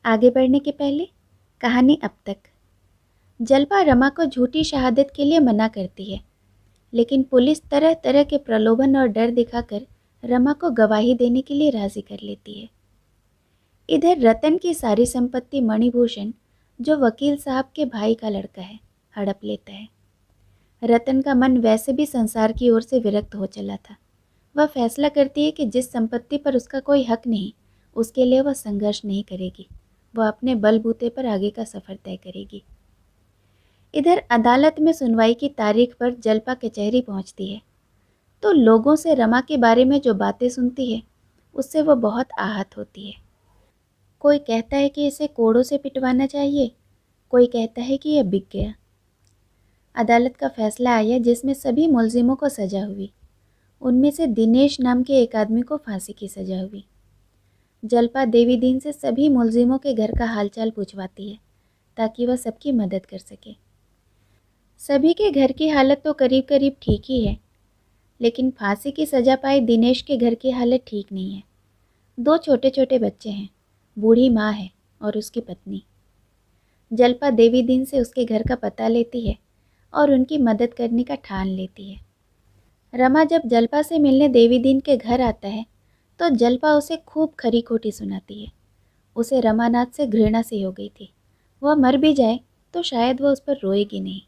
आगे बढ़ने के पहले कहानी अब तक। जल्पा रमा को झूठी शहादत के लिए मना करती है, लेकिन पुलिस तरह तरह के प्रलोभन और डर दिखाकर रमा को गवाही देने के लिए राजी कर लेती है। इधर रतन की सारी संपत्ति मणिभूषण, जो वकील साहब के भाई का लड़का है, हड़प लेता है। रतन का मन वैसे भी संसार की ओर से विरक्त हो चला था। वह फैसला करती है कि जिस संपत्ति पर उसका कोई हक नहीं, उसके लिए वह संघर्ष नहीं करेगी। वह अपने बलबूते पर आगे का सफर तय करेगी। इधर अदालत में सुनवाई की तारीख पर जल्पा कचहरी पहुंचती है, तो लोगों से रमा के बारे में जो बातें सुनती है, उससे वह बहुत आहत होती है। कोई कहता है कि इसे कोड़ों से पिटवाना चाहिए, कोई कहता है कि यह बिक गया। अदालत का फैसला आया जिसमें सभी मुलजिमों को सजा हुई। उनमें से दिनेश नाम के एक आदमी को फांसी की सजा हुई। जल्पा देवी दिन से सभी मुलजिमों के घर का हालचाल पूछवाती है, ताकि वह सबकी मदद कर सके। सभी के घर की हालत तो करीब करीब ठीक ही है, लेकिन फांसी की सजा पाए दिनेश के घर की हालत ठीक नहीं है। 2 छोटे छोटे बच्चे हैं, बूढ़ी माँ है और उसकी पत्नी। जल्पा देवी दिन से उसके घर का पता लेती है और उनकी मदद करने का ठान लेती है। रमा जब जल्पा से मिलने देवी दिन के घर आता है, तो जल्पा उसे खूब खरी खोटी सुनाती है। उसे रमानाथ से घृणा सी हो गई थी। वह मर भी जाए तो शायद वह उस पर रोएगी नहीं।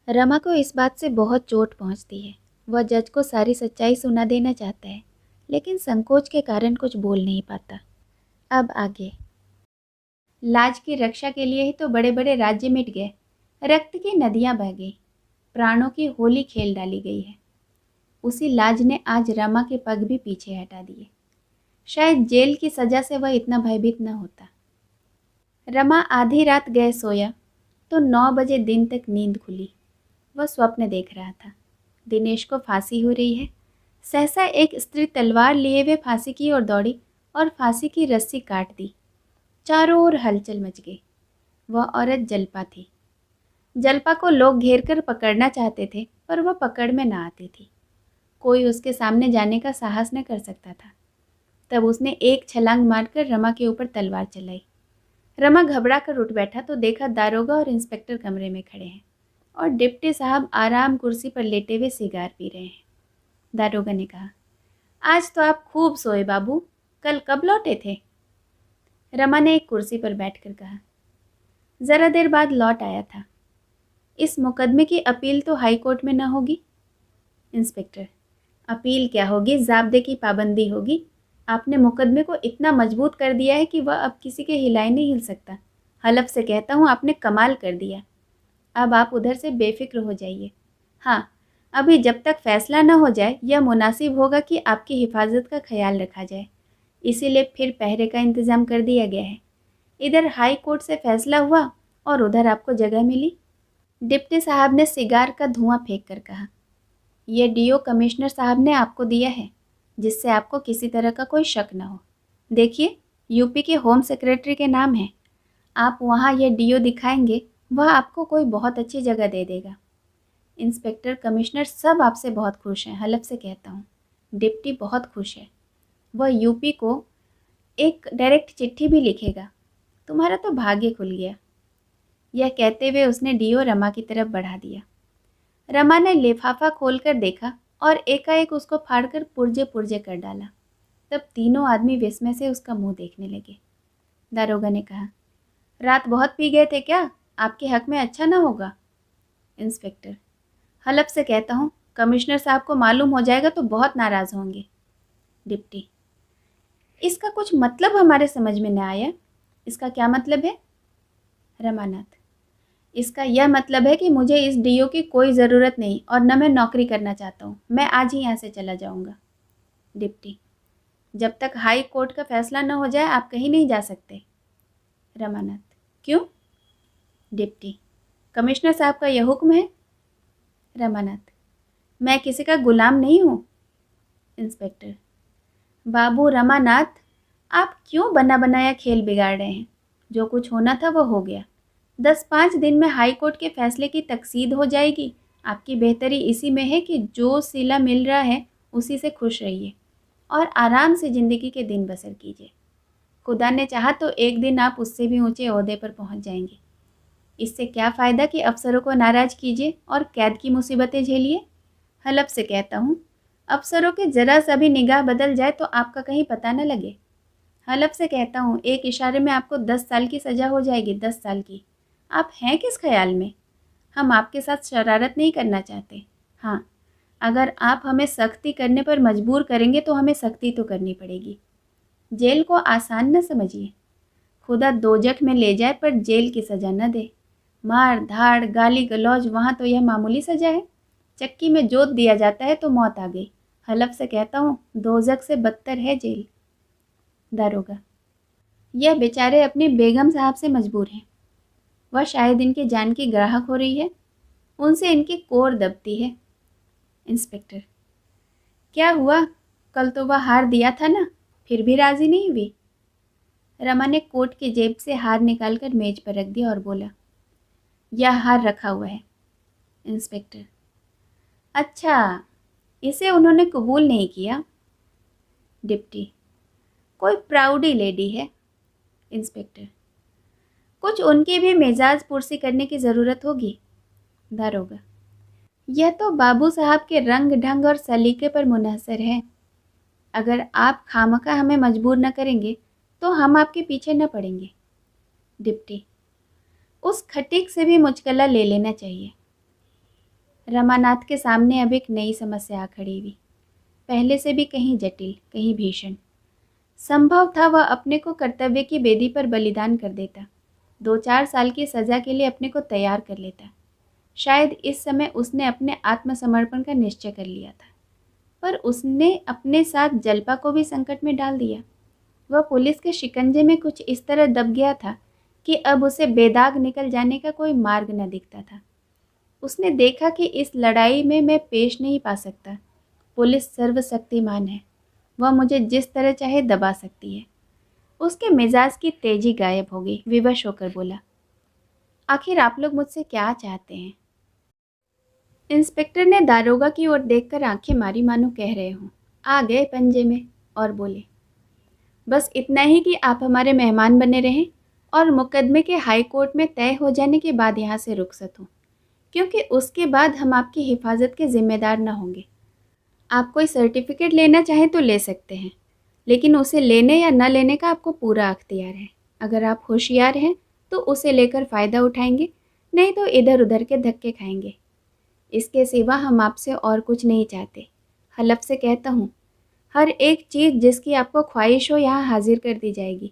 रमा को इस बात से बहुत चोट पहुंचती है। वह जज को सारी सच्चाई सुना देना चाहता है, लेकिन संकोच के कारण कुछ बोल नहीं पाता। अब आगे। लाज की रक्षा के लिए ही तो बड़े बड़े राज्य मिट गए, रक्त की नदियां बह गई, प्राणों की होली खेल डाली गई है। उसी लाज ने आज रमा के पग भी पीछे हटा दिए। शायद जेल की सजा से वह इतना भयभीत न होता। रमा आधी रात गए सोया तो 9 बजे दिन तक नींद खुली। वह स्वप्न देख रहा था। दिनेश को फांसी हो रही है। सहसा एक स्त्री तलवार लिए हुए फांसी की ओर दौड़ी और फांसी की रस्सी काट दी। चारों ओर हलचल मच गई। वह औरत जल्पा थी। जल्पा को लोग घेर कर पकड़ना चाहते थे, पर वह पकड़ में ना आती थी। कोई उसके सामने जाने का साहस न कर सकता था। तब उसने एक छलांग मारकर रमा के ऊपर तलवार चलाई। रमा घबरा कर उठ बैठा तो देखा दारोगा और इंस्पेक्टर कमरे में खड़े हैं और डिप्टी साहब आराम कुर्सी पर लेटे हुए सिगार पी रहे हैं। दारोगा ने कहा, आज तो आप खूब सोए बाबू, कल कब लौटे थे? रमा ने एक कुर्सी पर बैठकर कहा, जरा देर बाद लौट आया था। इस मुकदमे की अपील तो हाई कोर्ट में न होगी? इंस्पेक्टर, अपील क्या होगी, ज़ाब्ते की पाबंदी होगी। आपने मुकदमे को इतना मजबूत कर दिया है कि वह अब किसी के हिलाए नहीं हिल सकता। हलफ से कहता हूँ, आपने कमाल कर दिया। अब आप उधर से बेफिक्र हो जाइए। हाँ, अभी जब तक फैसला न हो जाए यह मुनासिब होगा कि आपकी हिफाजत का ख्याल रखा जाए, इसीलिए फिर पहरे का इंतज़ाम कर दिया गया है। इधर हाई कोर्ट से फैसला हुआ और उधर आपको जगह मिली। डिप्टी साहब ने सिगार का धुआं फेंक कर कहा, यह डीओ कमिश्नर साहब ने आपको दिया है, जिससे आपको किसी तरह का कोई शक न हो। देखिए, यूपी के होम सेक्रेटरी के नाम है। आप वहाँ यह डीओ दिखाएंगे, वह आपको कोई बहुत अच्छी जगह दे देगा। इंस्पेक्टर, कमिश्नर सब आपसे बहुत खुश हैं, हलफ से कहता हूँ। डिप्टी बहुत खुश है। वह यूपी को एक डायरेक्ट चिट्ठी भी लिखेगा। तुम्हारा तो भाग्य खुल गया। यह कहते हुए उसने डीओ रमा की तरफ बढ़ा दिया। रमा ने लिफाफा खोलकर देखा और एकाएक उसको फाड़कर पुर्जे पुर्जे कर डाला। तब तीनों आदमी विस्मय से उसका मुंह देखने लगे। दारोगा ने कहा, रात बहुत पी गए थे क्या? आपके हक में अच्छा ना होगा। इंस्पेक्टर, हलफ से कहता हूँ, कमिश्नर साहब को मालूम हो जाएगा तो बहुत नाराज़ होंगे। डिप्टी, इसका कुछ मतलब हमारे समझ में न आया। इसका क्या मतलब है? रमानाथ, इसका यह मतलब है कि मुझे इस डीओ की कोई ज़रूरत नहीं और न मैं नौकरी करना चाहता हूँ। मैं आज ही यहाँ से चला जाऊँगा। डिप्टी, जब तक हाई कोर्ट का फैसला न हो जाए आप कहीं नहीं जा सकते। रमानाथ, क्यों? डिप्टी, कमिश्नर साहब का यह हुक्म है। रमानाथ, मैं किसी का गुलाम नहीं हूँ। इंस्पेक्टर, बाबू रमानाथ, आप क्यों बना बनाया खेल बिगाड़ रहे हैं? जो कुछ होना था वह हो गया। 10-5 दिन में हाई कोर्ट के फैसले की तकसीद हो जाएगी। आपकी बेहतरी इसी में है कि जो सिला मिल रहा है उसी से खुश रहिए और आराम से ज़िंदगी के दिन बसर कीजिए। खुदा ने चाहा तो एक दिन आप उससे भी ऊंचे ओहदे पर पहुंच जाएंगे। इससे क्या फ़ायदा कि अफसरों को नाराज़ कीजिए और कैद की मुसीबतें झेलिए। हलफ से कहता हूँ, अफसरों की ज़रा सा भी निगाह बदल जाए तो आपका कहीं पता न लगे। हलफ से कहता हूँ, एक इशारे में आपको 10 साल की सज़ा हो जाएगी, 10 साल की। आप हैं किस ख्याल में? हम आपके साथ शरारत नहीं करना चाहते। हाँ, अगर आप हमें सख्ती करने पर मजबूर करेंगे तो हमें सख्ती तो करनी पड़ेगी। जेल को आसान न समझिए। खुदा दोजख में ले जाए पर जेल की सज़ा न दे। मार धाड़ गाली गलौज वहाँ तो यह मामूली सज़ा है। चक्की में जोत दिया जाता है तो मौत आ गई। हलफ से कहता हूँ, दोजख से बदतर है जेल। दारोगा, यह बेचारे अपनी बेगम साहब से मजबूर हैं। वह शायद इनकी जान की ग्राहक हो रही है, उनसे इनकी कोर दबती है। इंस्पेक्टर, क्या हुआ? कल तो वह हार दिया था ना, फिर भी राजी नहीं हुई? रमा ने कोट की जेब से हार निकालकर मेज पर रख दिया और बोला, यह हार रखा हुआ है। इंस्पेक्टर, अच्छा, इसे उन्होंने कबूल नहीं किया? डिप्टी, कोई प्राउडी लेडी है। इंस्पेक्टर, कुछ उनकी भी मिजाज पुरसी करने की ज़रूरत होगी। दारोगा, यह तो बाबू साहब के रंग ढंग और सलीके पर मुनहसर है। अगर आप खामखा हमें मजबूर न करेंगे तो हम आपके पीछे न पड़ेंगे। डिप्टी, उस खटीक से भी मुचकला ले लेना चाहिए। रमानाथ के सामने अब एक नई समस्या आ खड़ी हुई, पहले से भी कहीं जटिल, कहीं भीषण। संभव था वह अपने को कर्तव्य की बेदी पर बलिदान कर देता, 2-4 साल की सज़ा के लिए अपने को तैयार कर लेता। शायद इस समय उसने अपने आत्मसमर्पण का निश्चय कर लिया था, पर उसने अपने साथ जल्पा को भी संकट में डाल दिया। वह पुलिस के शिकंजे में कुछ इस तरह दब गया था कि अब उसे बेदाग निकल जाने का कोई मार्ग न दिखता था। उसने देखा कि इस लड़ाई में मैं पेश नहीं पा सकता। पुलिस सर्वशक्तिमान है, वह मुझे जिस तरह चाहे दबा सकती है। उसके मिजाज की तेजी गायब हो गई। विवश होकर बोला, आखिर आप लोग मुझसे क्या चाहते हैं? इंस्पेक्टर ने दारोगा की ओर देखकर आंखें मारी मानो कह रहे हों, आ गए पंजे में, और बोले, बस इतना ही कि आप हमारे मेहमान बने रहें और मुकदमे के हाई कोर्ट में तय हो जाने के बाद यहाँ से रुखसत हों, क्योंकि उसके बाद हम आपकी हिफाजत के जिम्मेदार न होंगे। आप कोई सर्टिफिकेट लेना चाहें तो ले सकते हैं, लेकिन उसे लेने या न लेने का आपको पूरा अख्तियार है। अगर आप होशियार हैं तो उसे लेकर फ़ायदा उठाएंगे, नहीं तो इधर उधर के धक्के खाएंगे। इसके सिवा हम आपसे और कुछ नहीं चाहते। हलफ से कहता हूँ, हर एक चीज़ जिसकी आपको ख्वाहिश हो यहाँ हाजिर कर दी जाएगी,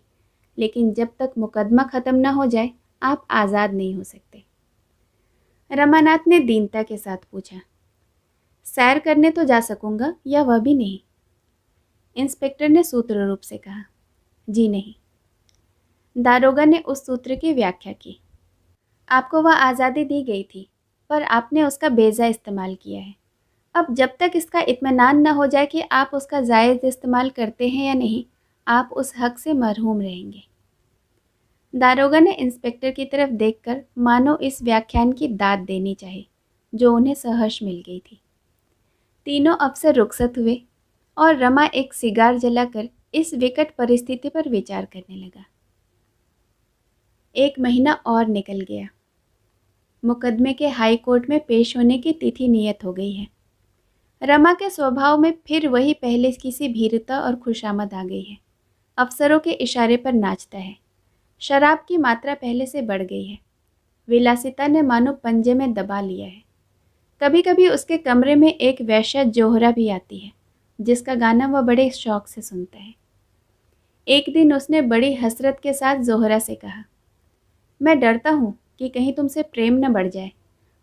लेकिन जब तक मुकदमा ख़त्म न हो जाए आप आज़ाद नहीं हो सकते। रमानाथ ने दीनता के साथ पूछा, सैर करने तो जा सकूंगा या वह भी नहीं? इंस्पेक्टर ने सूत्र रूप से कहा, जी नहीं। दारोगा ने उस सूत्र की व्याख्या की, आपको वह आज़ादी दी गई थी, पर आपने उसका बेजा इस्तेमाल किया है। अब जब तक इसका इत्मीनान न हो जाए कि आप उसका जायज़ इस्तेमाल करते हैं या नहीं, आप उस हक से मरहूम रहेंगे। दारोगा ने इंस्पेक्टर की तरफ देखकर मानो इस व्याख्यान की दाद देनी चाहिए जो उन्हें सहर्ष मिल गई थी। तीनों अफसर रुखसत हुए और रमा एक सिगार जलाकर इस विकट परिस्थिति पर विचार करने लगा। 1 महीना और निकल गया। मुकदमे के हाई कोर्ट में पेश होने की तिथि नियत हो गई है। रमा के स्वभाव में फिर वही पहले की सी भीरता और खुशामद आ गई है। अफसरों के इशारे पर नाचता है। शराब की मात्रा पहले से बढ़ गई है। विलासिता ने मानो पंजे में दबा लिया है। कभी कभी उसके कमरे में एक वैश्या जोहरा भी आती है, जिसका गाना वह बड़े शौक से सुनता है। एक दिन उसने बड़ी हसरत के साथ जोहरा से कहा, मैं डरता हूँ कि कहीं तुमसे प्रेम न बढ़ जाए।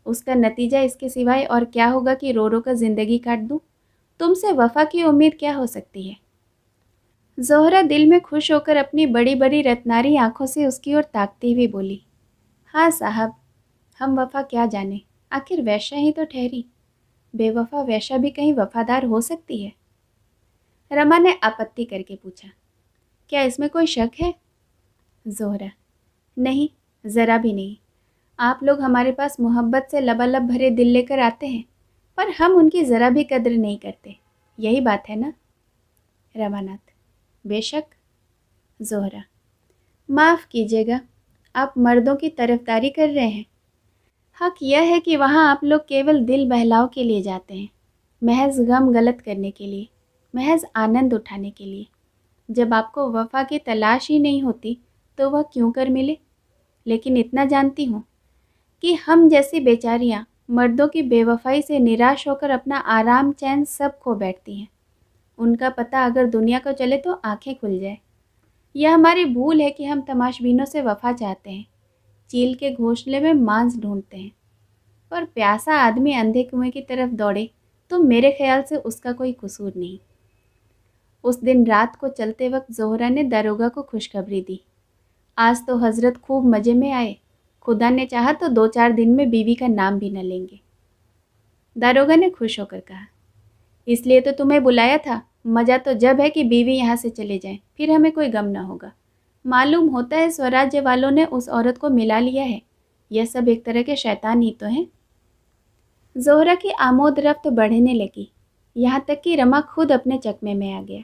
उसका नतीजा इसके सिवाय और क्या होगा कि रो रो कर ज़िंदगी काट दूँ। तुमसे वफ़ा की उम्मीद क्या हो सकती है? जोहरा दिल में खुश होकर अपनी बड़ी बड़ी रत्नारी आंखों से उसकी ओर ताकती हुई बोली, हाँ साहब, हम वफ़ा क्या जाने, आखिर वैश्या ही तो ठहरी। बेवफा वैश्या भी कहीं वफादार हो सकती है? रमा ने आपत्ति करके पूछा, क्या इसमें कोई शक है? जोहरा, नहीं, ज़रा भी नहीं। आप लोग हमारे पास मोहब्बत से लबालब भरे दिल लेकर आते हैं, पर हम उनकी ज़रा भी कद्र नहीं करते। यही बात है ना? रमानाथ, बेशक। ज़ोहरा: माफ़ कीजिएगा, आप मर्दों की तरफदारी कर रहे हैं। हक यह है कि वहाँ आप लोग केवल दिल बहलाव के लिए जाते हैं, महज़ गम गलत करने के लिए, महज़ आनंद उठाने के लिए। जब आपको वफ़ा की तलाश ही नहीं होती, तो वह क्यों कर मिले? लेकिन इतना जानती हूँ कि हम जैसी बेचारियाँ मर्दों की बेवफ़ाई से निराश होकर अपना आराम चैन सब खो बैठती हैं। उनका पता अगर दुनिया को चले तो आँखें खुल जाए। यह हमारी भूल है कि हम तमाशबीनों से वफ़ा चाहते हैं, चील के घोंसले में मांस ढूंढते हैं। और प्यासा आदमी अंधे कुएं की तरफ दौड़े तो मेरे ख्याल से उसका कोई कसूर नहीं। उस दिन रात को चलते वक्त ज़ोहरा ने दरोगा को खुशखबरी दी, आज तो हज़रत खूब मज़े में आए, खुदा ने चाहा तो 2-4 दिन में बीवी का नाम भी न लेंगे। दारोगा ने खुश होकर कहा, इसलिए तो तुम्हें बुलाया था, मज़ा तो जब है कि बीवी यहाँ से चले जाएं, फिर हमें कोई गम न होगा। मालूम होता है स्वराज्य वालों ने उस औरत को मिला लिया है। यह सब एक तरह के शैतान ही तो हैं। ज़ोहरा की आमोद रफ्त बढ़ने लगी, यहाँ तक कि रमा खुद अपने चकमे में आ गया।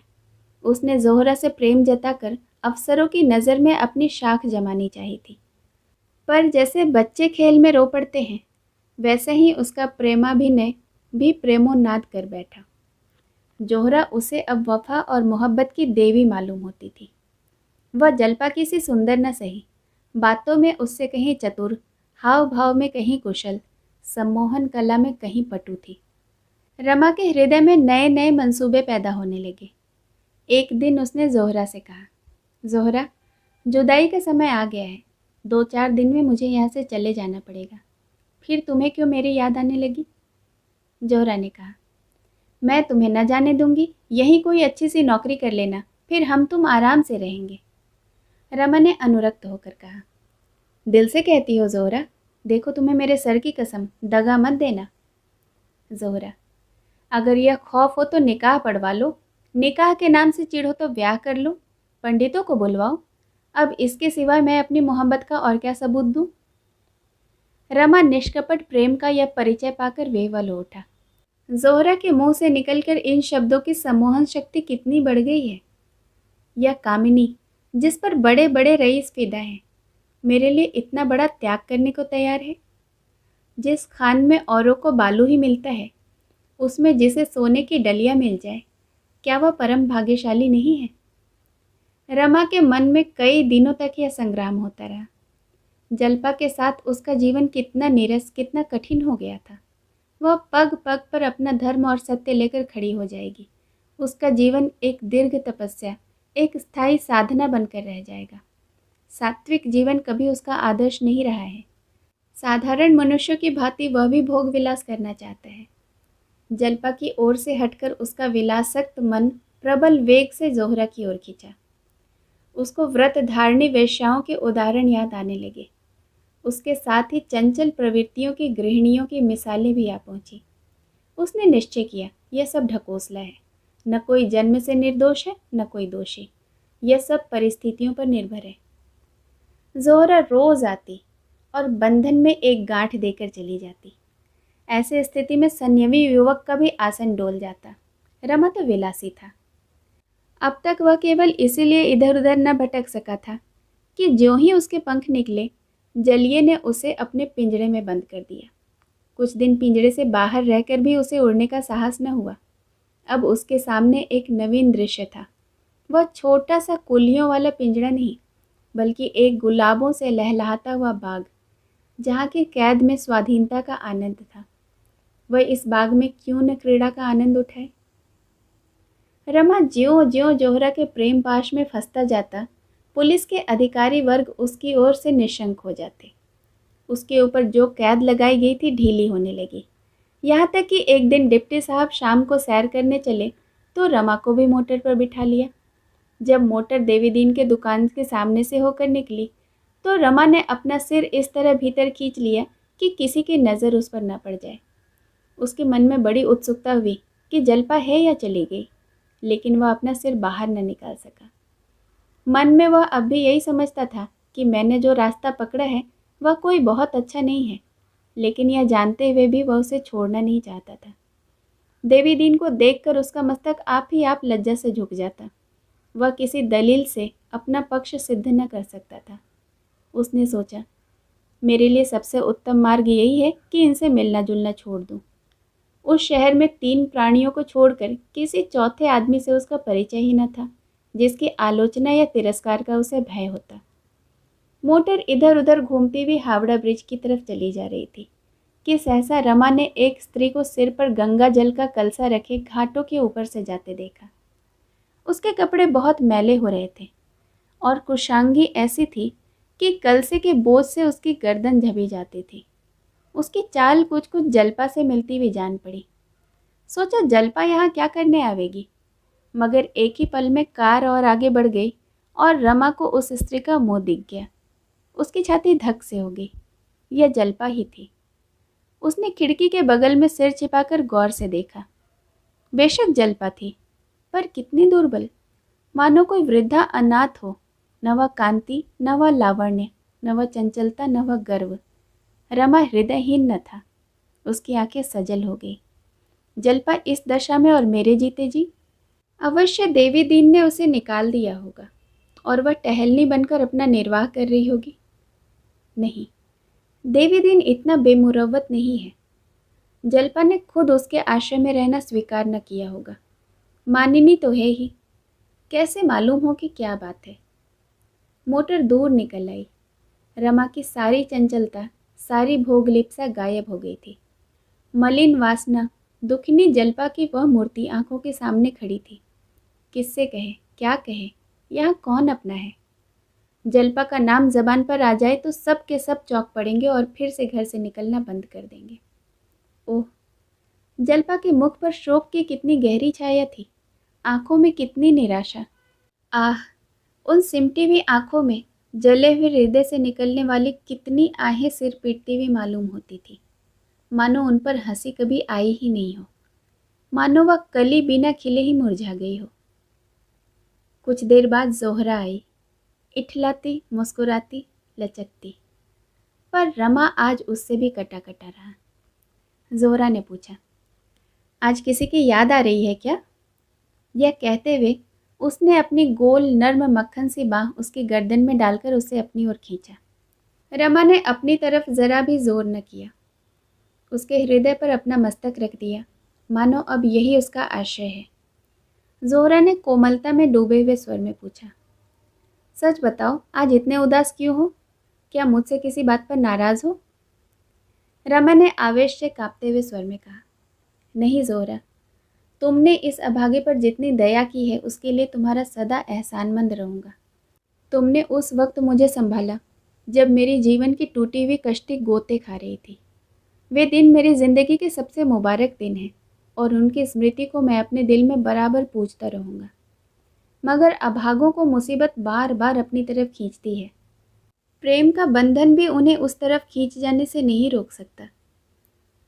उसने ज़ोहरा से प्रेम जताकर अफसरों की नज़र में अपनी शाख जमानी चाहिए थी, पर जैसे बच्चे खेल में रो पड़ते हैं, वैसे ही उसका प्रेमाभिनय भी प्रेमोन्माद कर बैठा। ज़ोहरा उसे अब वफ़ा और मोहब्बत की देवी मालूम होती थी। वह जलपा की सी सुंदर न सही, बातों में उससे कहीं चतुर, हाव भाव में कहीं कुशल, सम्मोहन कला में कहीं पटु थी। रमा के हृदय में नए नए मंसूबे पैदा होने लगे। एक दिन उसने ज़ोहरा से कहा, ज़ोहरा, जुदाई का समय आ गया है, 2-4 दिन में मुझे यहाँ से चले जाना पड़ेगा, फिर तुम्हें क्यों मेरी याद आने लगी? ज़ोहरा ने कहा, मैं तुम्हें न जाने दूंगी, यहीं कोई अच्छी सी नौकरी कर लेना, फिर हम तुम आराम से रहेंगे। रमा ने अनुरक्त होकर कहा, दिल से कहती हो ज़ोहरा, देखो तुम्हें मेरे सर की कसम, दगा मत देना। ज़ोहरा, अगर यह खौफ हो तो निकाह पढ़वा लो, निकाह के नाम से चिढ़ो तो ब्याह कर लो, पंडितों को बुलवाओ, अब इसके सिवाय मैं अपनी मोहब्बत का और क्या सबूत दूं? रमा निष्कपट प्रेम का यह परिचय पाकर बेवल हो उठा। ज़ोहरा के मुंह से निकलकर इन शब्दों की सम्मोहन शक्ति कितनी बढ़ गई है। यह कामिनी, जिस पर बड़े बड़े रईस फिदा हैं, मेरे लिए इतना बड़ा त्याग करने को तैयार है। जिस खान में औरों को बालू ही मिलता है, उसमें जिसे सोने की डलियां मिल जाए, क्या वह परम भाग्यशाली नहीं है? रमा के मन में कई दिनों तक यह संग्राम होता रहा। जलपा के साथ उसका जीवन कितना नीरस, कितना कठिन हो गया था। वह पग पग पर अपना धर्म और सत्य लेकर खड़ी हो जाएगी। उसका जीवन एक दीर्घ तपस्या, एक स्थायी साधना बनकर रह जाएगा। सात्विक जीवन कभी उसका आदर्श नहीं रहा है। साधारण मनुष्यों की भांति वह भी भोग विलास करना चाहता है। जलपा की ओर से हटकर उसका विलासक्त मन प्रबल वेग से ज़ोहरा की ओर खींचा। उसको व्रत धारणी वेश्याओं के उदाहरण याद आने लगे। उसके साथ ही चंचल प्रवृत्तियों की गृहिणियों की मिसालें भी आ पहुंची। उसने निश्चय किया, यह सब ढकोसला है, न कोई जन्म से निर्दोष है, न कोई दोषी, यह सब परिस्थितियों पर निर्भर है। ज़ोहरा रोज आती और बंधन में एक गांठ देकर चली जाती। ऐसे स्थिति में संयमी युवक का भी आसन डोल जाता। रमा तो विलासी था। अब तक वह केवल इसीलिए इधर उधर न भटक सका था कि ज्यों ही उसके पंख निकले, जलिये ने उसे अपने पिंजरे में बंद कर दिया। कुछ दिन पिंजरे से बाहर रहकर भी उसे उड़ने का साहस न हुआ। अब उसके सामने एक नवीन दृश्य था। वह छोटा सा कुल्हियों वाला पिंजरा नहीं, बल्कि एक गुलाबों से लहलहाता हुआ बाग, जहाँ की कैद में स्वाधीनता का आनंद था। वह इस बाग में क्यों न क्रीड़ा का आनंद उठाए? रमा ज्यों ज्यों ज़ोहरा के प्रेम पाश में फंसता जाता, पुलिस के अधिकारी वर्ग उसकी ओर से निशंक हो जाते। उसके ऊपर जो कैद लगाई गई थी ढीली होने लगी। यहाँ तक कि एक दिन डिप्टी साहब शाम को सैर करने चले तो रमा को भी मोटर पर बिठा लिया। जब मोटर देवी दीन के दुकान के सामने से होकर निकली तो रमा ने अपना सिर इस तरह भीतर खींच लिया कि किसी की नज़र उस पर न पड़ जाए। उसके मन में बड़ी उत्सुकता हुई कि जलपा है या चली गई, लेकिन वह अपना सिर बाहर न निकाल सका। मन में वह अब भी यही समझता था कि मैंने जो रास्ता पकड़ा है वह कोई बहुत अच्छा नहीं है, लेकिन यह जानते हुए भी वह उसे छोड़ना नहीं चाहता था। देवी दीन को देखकर उसका मस्तक आप ही आप लज्जा से झुक जाता। वह किसी दलील से अपना पक्ष सिद्ध न कर सकता था। उसने सोचा, मेरे लिए सबसे उत्तम मार्ग यही है कि इनसे मिलना जुलना छोड़ दूं। उस शहर में 3 प्राणियों को छोड़कर किसी चौथे आदमी से उसका परिचय ही न था, जिसकी आलोचना या तिरस्कार का उसे भय होता। मोटर इधर उधर घूमती हुई हावड़ा ब्रिज की तरफ चली जा रही थी कि सहसा रमा ने एक स्त्री को सिर पर गंगा जल का कलसा रखे घाटों के ऊपर से जाते देखा। उसके कपड़े बहुत मैले हो रहे थे और कुशांगी ऐसी थी कि कलसे के बोझ से उसकी गर्दन झबी जाती थी। उसकी चाल कुछ कुछ जल्पा से मिलती हुई जान पड़ी। सोचा, जल्पा यहाँ क्या करने आवेगी, मगर एक ही पल में कार और आगे बढ़ गई और रमा को उस स्त्री का मुंह दिख गया। उसकी छाती धक से हो गई। यह जल्पा ही थी। उसने खिड़की के बगल में सिर छिपाकर गौर से देखा। बेशक जल्पा थी, पर कितनी दुर्बल, मानो कोई वृद्धा अनाथ हो। न वह कांति, न वह लावण्य, न वह चंचलता, न वह गर्व। रमा हृदयहीन न था। उसकी आंखें सजल हो गई। जल्पा इस दशा में और मेरे जीते जी? अवश्य देवी दीन ने उसे निकाल दिया होगा और वह टहलनी बनकर अपना निर्वाह कर रही होगी। नहीं, देवी दीन इतना बेमुरव्वत नहीं है। जल्पा ने खुद उसके आश्रय में रहना स्वीकार न किया होगा। मानिनी तो है ही, कैसे मालूम हो कि क्या बात है। मोटर दूर निकल आई। रमा की सारी चंचलता, सारी भोगलिप्सा गायब हो गई थी। मलिन वासना, दुखनी जल्पा की वह मूर्ति आंखों के सामने खड़ी थी। किससे कहे, क्या कहे, यहाँ कौन अपना है? जल्पा का नाम जबान पर आ जाए तो सब के सब चौंक पड़ेंगे और फिर से घर से निकलना बंद कर देंगे। ओह, जल्पा के मुख पर शोक की कितनी गहरी छाया थी, आंखों में कितनी निराशा। आह, उन सिमटी हुई आंखों में जले हुए हृदय से निकलने वाली कितनी आहें सिर पीटती हुई मालूम होती थी, मानो उन पर हंसी कभी आई ही नहीं हो, मानो वह कली बिना खिले ही मुरझा गई हो। कुछ देर बाद जोहरा आई, इठलाती, मुस्कुराती, लचकती, पर रमा आज उससे भी कटा कटा रहा। जोहरा ने पूछा, आज किसी की याद आ रही है क्या? यह कहते हुए उसने अपनी गोल नर्म मक्खन सी बाँह उसकी गर्दन में डालकर उसे अपनी ओर खींचा। रमा ने अपनी तरफ जरा भी जोर न किया। उसके हृदय पर अपना मस्तक रख दिया, मानो अब यही उसका आश्रय है। जोहरा ने कोमलता में डूबे हुए स्वर में पूछा, सच बताओ, आज इतने उदास क्यों हो? क्या मुझसे किसी बात पर नाराज हो? रमा ने आवेश से कांपते हुए स्वर में कहा, नहीं जोहरा, तुमने इस अभागे पर जितनी दया की है उसके लिए तुम्हारा सदा एहसानमंद रहूँगा। तुमने उस वक्त मुझे संभाला जब मेरी जीवन की टूटी हुई कश्ती गोते खा रही थी। वे दिन मेरी ज़िंदगी के सबसे मुबारक दिन हैं और उनकी स्मृति को मैं अपने दिल में बराबर पूजता रहूँगा। मगर अभागों को मुसीबत बार बार अपनी तरफ खींचती है। प्रेम का बंधन भी उन्हें उस तरफ खींच जाने से नहीं रोक सकता।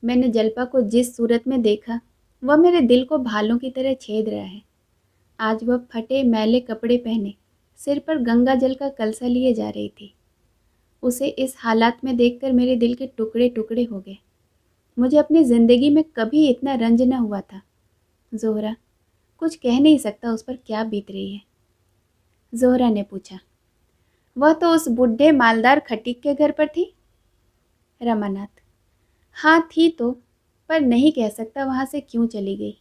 मैंने जल्पा को जिस सूरत में देखा वह मेरे दिल को भालों की तरह छेद रहा है। आज वह फटे मैले कपड़े पहने सिर पर गंगा जल का कलसा लिए जा रही थी। उसे इस हालात में देखकर मेरे दिल के टुकड़े टुकड़े हो गए। मुझे अपनी ज़िंदगी में कभी इतना रंज न हुआ था। जोहरा, कुछ कह नहीं सकता उस पर क्या बीत रही है। जोहरा ने पूछा, वह तो उस बूढ़े मालदार खटीक के घर पर थी? रमानाथ, हाँ थी तो, पर नहीं कह सकता वहाँ से क्यों चली गई।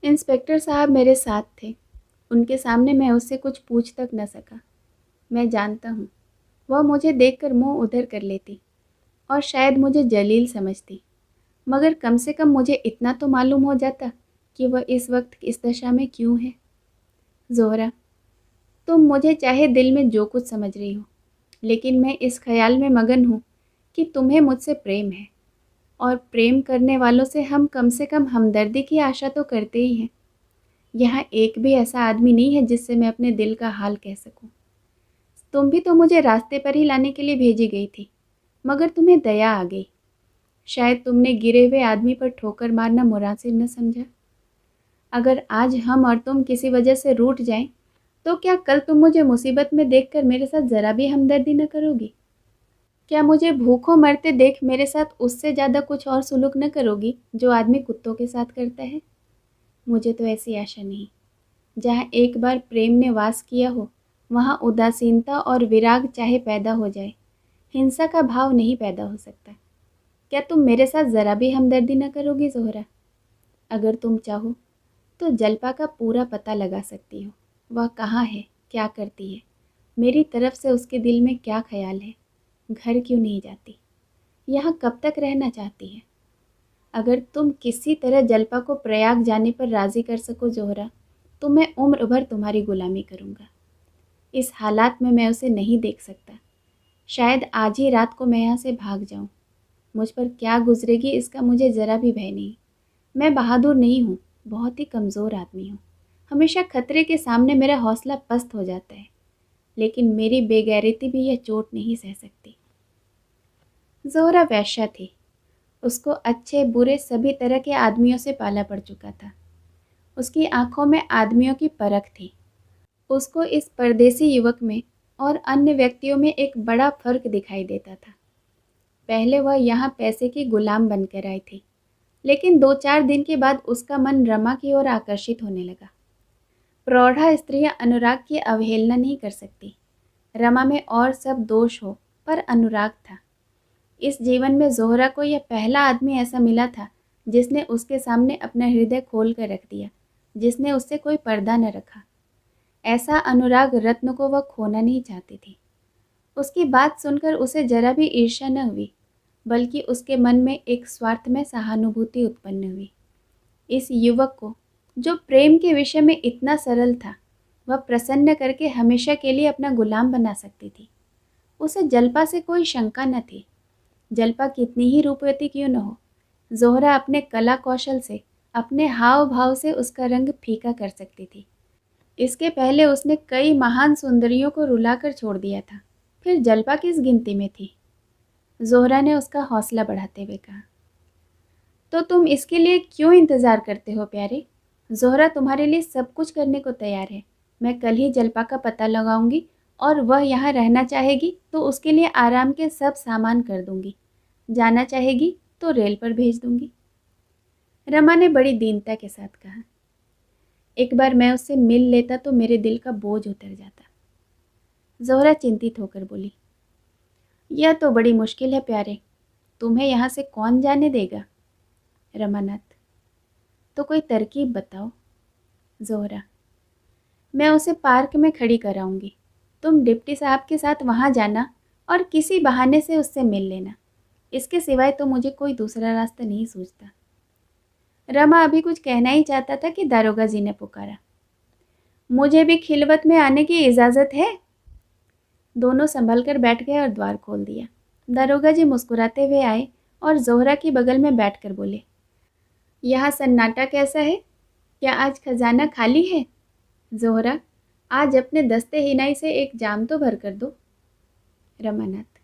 इंस्पेक्टर साहब मेरे साथ थे, उनके सामने मैं उससे कुछ पूछ तक न सका। मैं जानता हूँ वह मुझे देखकर मुंह उधर कर लेती और शायद मुझे जलील समझती, मगर कम से कम मुझे इतना तो मालूम हो जाता कि वह इस वक्त इस दशा में क्यों है। जोहरा, तुम मुझे चाहे दिल में जो कुछ समझ रही हो, लेकिन मैं इस ख्याल में मगन हूँ कि तुम्हें मुझसे प्रेम है, और प्रेम करने वालों से हम कम से कम हमदर्दी की आशा तो करते ही हैं। यहाँ एक भी ऐसा आदमी नहीं है जिससे मैं अपने दिल का हाल कह सकूं। तुम भी तो मुझे रास्ते पर ही लाने के लिए भेजी गई थी, मगर तुम्हें दया आ गई। शायद तुमने गिरे हुए आदमी पर ठोकर मारना मुनासिब न समझा। अगर आज हम और तुम किसी वजह से रूठ जाएं, तो क्या कल तुम मुझे मुसीबत में देखकर मेरे साथ ज़रा भी हमदर्दी न करोगी? क्या मुझे भूखों मरते देख मेरे साथ उससे ज़्यादा कुछ और सुलूक न करोगी जो आदमी कुत्तों के साथ करता है? मुझे तो ऐसी आशा नहीं। जहाँ एक बार प्रेम ने वास किया हो वहाँ उदासीनता और विराग चाहे पैदा हो जाए, हिंसा का भाव नहीं पैदा हो सकता। क्या तुम मेरे साथ ज़रा भी हमदर्दी न करोगी ज़ोहरा? अगर तुम चाहो तो जल्पा का पूरा पता लगा सकती हो। वह कहाँ है, क्या करती है, मेरी तरफ से उसके दिल में क्या ख्याल है, घर क्यों नहीं जाती, यहाँ कब तक रहना चाहती है। अगर तुम किसी तरह जल्पा को प्रयाग जाने पर राज़ी कर सको ज़ोहरा, तो मैं उम्र भर तुम्हारी गुलामी करूँगा। इस हालात में मैं उसे नहीं देख सकता। शायद आज ही रात को मैं यहाँ से भाग जाऊँ। मुझ पर क्या गुजरेगी इसका मुझे ज़रा भी भय नहीं। मैं बहादुर नहीं हूँ, बहुत ही कमज़ोर आदमी हूँ। हमेशा खतरे के सामने मेरा हौसला पस्त हो जाता है, लेकिन मेरी बेगैरती भी यह चोट नहीं सह सकती। ज़ोहरा वैश्या थी। उसको अच्छे बुरे सभी तरह के आदमियों से पाला पड़ चुका था। उसकी आंखों में आदमियों की परख थी। उसको इस परदेसी युवक में और अन्य व्यक्तियों में एक बड़ा फर्क दिखाई देता था। पहले वह यहाँ पैसे की गुलाम बनकर आई थी, लेकिन 2-4 दिन के बाद उसका मन रमा की ओर आकर्षित होने लगा। प्रौढ़ा स्त्रियां अनुराग की अवहेलना नहीं कर सकती। रमा में और सब दोष हो, पर अनुराग था। इस जीवन में ज़ोहरा को यह पहला आदमी ऐसा मिला था जिसने उसके सामने अपना हृदय खोल कर रख दिया, जिसने उससे कोई पर्दा न रखा। ऐसा अनुराग रत्न को वह खोना नहीं चाहती थी। उसकी बात सुनकर उसे जरा भी ईर्ष्या न हुई, बल्कि उसके मन में एक स्वार्थ में सहानुभूति उत्पन्न हुई। इस युवक को, जो प्रेम के विषय में इतना सरल था, वह प्रसन्न करके हमेशा के लिए अपना गुलाम बना सकती थी। उसे जल्पा से कोई शंका न थी। जल्पा कितनी ही रूपवती क्यों न हो, ज़ोहरा अपने कला कौशल से, अपने हाव भाव से उसका रंग फीका कर सकती थी। इसके पहले उसने कई महान सुंदरियों को रुलाकर छोड़ दिया था, फिर जल्पा किस गिनती में थी? ज़ोहरा ने उसका हौसला बढ़ाते हुए कहा। तो तुम इसके लिए क्यों इंतज़ार करते हो प्यारे? ज़ोहरा तुम्हारे लिए सब कुछ करने को तैयार है। मैं कल ही जल्पा का पता लगाऊंगी और वह यहाँ रहना चाहेगी तो उसके लिए आराम के सब सामान कर दूंगी। जाना चाहेगी तो रेल पर भेज दूंगी। रमा ने बड़ी दीनता के साथ कहा। एक बार मैं उससे मिल लेता तो मेरे दिल का बोझ उतर जाता। ज़ोहरा चिंतित होकर बोली, यह तो बड़ी मुश्किल है प्यारे, तुम्हें यहाँ से कौन जाने देगा? रमानाथ, तो कोई तरकीब बताओ। ज़ोहरा, मैं उसे पार्क में खड़ी कराऊंगी। तुम डिप्टी साहब के साथ वहाँ जाना और किसी बहाने से उससे मिल लेना। इसके सिवाय तो मुझे कोई दूसरा रास्ता नहीं सूझता। रमा अभी कुछ कहना ही चाहता था कि दारोगा जी ने पुकारा, मुझे भी खिलवत में आने की इजाज़त है? दोनों संभल कर बैठ गए और द्वार खोल दिया। दारोगा जी मुस्कुराते हुए आए और ज़ोहरा की बगल में बैठकर बोले, यहाँ सन्नाटा कैसा है? क्या आज खजाना खाली है? ज़ोहरा, आज अपने दस्ते हिनाई से एक जाम तो भर कर दो। रमानाथ,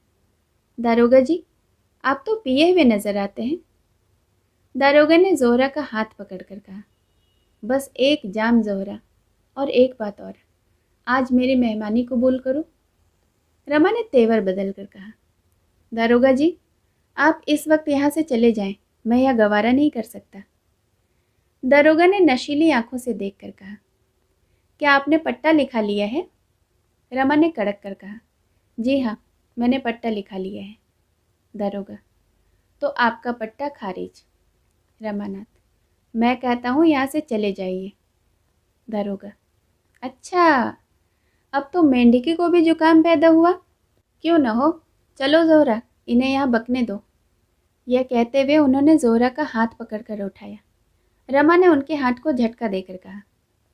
दारोगा जी, आप तो पिए हुए नजर आते हैं। दारोगा ने ज़ोहरा का हाथ पकड़कर कहा, बस एक जाम ज़ोहरा, और एक बात और, आज मेरी मेहमानी कबूल करो। रमा ने तेवर बदल कर कहा, दारोगा जी, आप इस वक्त यहाँ से चले जाएं, मैं यह गवारा नहीं कर सकता। दारोगा ने नशीली आंखों से देखकर कहा, क्या आपने पट्टा लिखा लिया है? रमा ने कड़क कर कहा, जी हाँ, मैंने पट्टा लिखा लिया है। दारोगा, तो आपका पट्टा खारिज। रमानाथ, मैं कहता हूँ यहाँ से चले जाइए। दारोगा, अच्छा, अब तो मेंढकी को भी जुकाम पैदा हुआ? क्यों न हो, चलो ज़ोहरा, इन्हें यहाँ बकने दो। यह कहते हुए उन्होंने ज़ोहरा का हाथ पकड़कर उठाया। रमा ने उनके हाथ को झटका देकर कहा,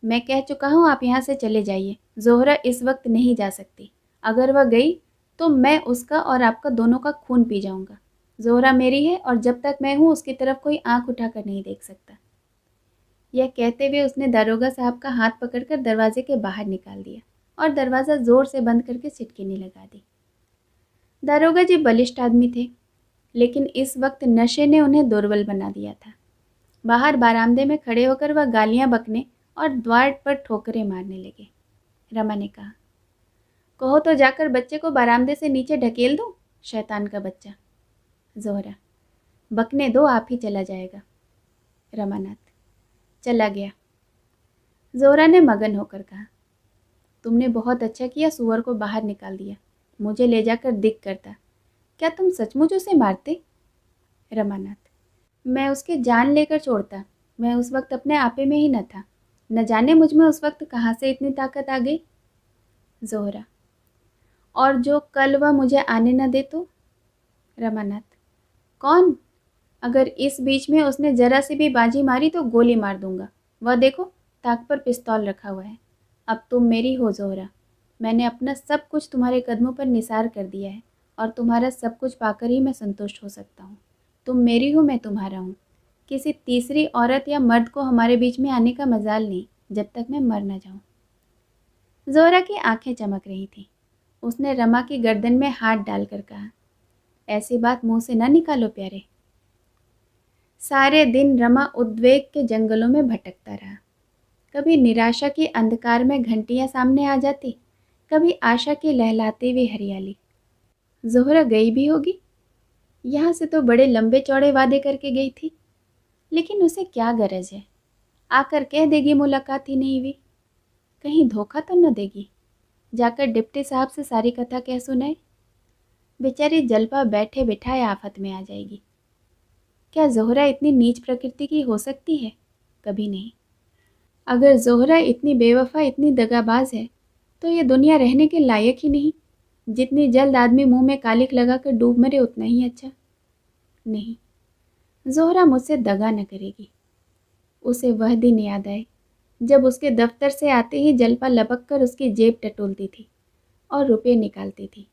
मैं कह चुका हूँ, आप यहाँ से चले जाइए। ज़ोहरा इस वक्त नहीं जा सकती। अगर वह गई तो मैं उसका और आपका दोनों का खून पी जाऊँगा। ज़ोहरा मेरी है और जब तक मैं हूँ उसकी तरफ कोई आंख उठाकर नहीं देख सकता। यह कहते हुए उसने दारोगा साहब का हाथ पकड़कर दरवाजे के बाहर निकाल दिया और दरवाज़ा ज़ोर से बंद करके सिटकिनी लगा दी। दारोगा जी बलिष्ठ आदमी थे, लेकिन इस वक्त नशे ने उन्हें दुर्बल बना दिया था। बाहर बरामदे में खड़े होकर वह गालियाँ बकने और द्वार पर ठोकरें मारने लगे। रमा ने कहा, कहो तो जाकर बच्चे को बरामदे से नीचे ढकेल दो, शैतान का बच्चा। ज़ोहरा, बकने दो, आप ही चला जाएगा। रमानाथ, चला गया। ज़ोहरा ने मगन होकर कहा, तुमने बहुत अच्छा किया सूअर को बाहर निकाल दिया, मुझे ले जाकर दिख करता। क्या तुम सचमुच उसे मारते? रमानाथ, मैं उसके जान लेकर छोड़ता। मैं उस वक्त अपने आपे में ही न था। न जाने मुझ में उस वक्त कहाँ से इतनी ताकत आ गई। जोहरा, और जो कल वह मुझे आने न दे तो? रमानाथ, कौन? अगर इस बीच में उसने जरा सी भी बाजी मारी तो गोली मार दूंगा। वह देखो, ताक पर पिस्तौल रखा हुआ है। अब तुम मेरी हो जोहरा। मैंने अपना सब कुछ तुम्हारे कदमों पर निसार कर दिया है और तुम्हारा सब कुछ पाकर ही मैं संतुष्ट हो सकता हूँ। तुम मेरी हो, मैं तुम्हारा हूँ। किसी तीसरी औरत या मर्द को हमारे बीच में आने का मजाल नहीं, जब तक मैं मर न जाऊँ। जोहरा की आंखें चमक रही थीं। उसने रमा की गर्दन में हाथ डालकर कहा, ऐसी बात मुंह से न निकालो प्यारे। सारे दिन रमा उद्वेग के जंगलों में भटकता रहा। कभी निराशा की अंधकार में घंटियां सामने आ जाती, कभी आशा की लहलाती हुई हरियाली। जोहरा गई भी होगी। यहाँ से तो बड़े लंबे चौड़े वादे करके गई थी, लेकिन उसे क्या गरज है? आकर कह देगी मुलाकात ही नहीं हुई। कहीं धोखा तो न देगी? जाकर डिप्टी साहब से सारी कथा कह सुनाए। बेचारी जलपा बैठे बिठाए आफत में आ जाएगी। क्या जोहरा इतनी नीच प्रकृति की हो सकती है? कभी नहीं। अगर जोहरा इतनी बेवफा, इतनी दगाबाज है, तो ये दुनिया रहने के लायक ही नहीं। जितनी जल्द आदमी मुंह में कालिक लगाकर डूब मरे उतना ही अच्छा। नहीं, जोहरा मुझसे दगा न करेगी। उसे वह दिन याद आए जब उसके दफ्तर से आते ही जलपा लपक कर उसकी जेब टटोलती थी और रुपए निकालती थी।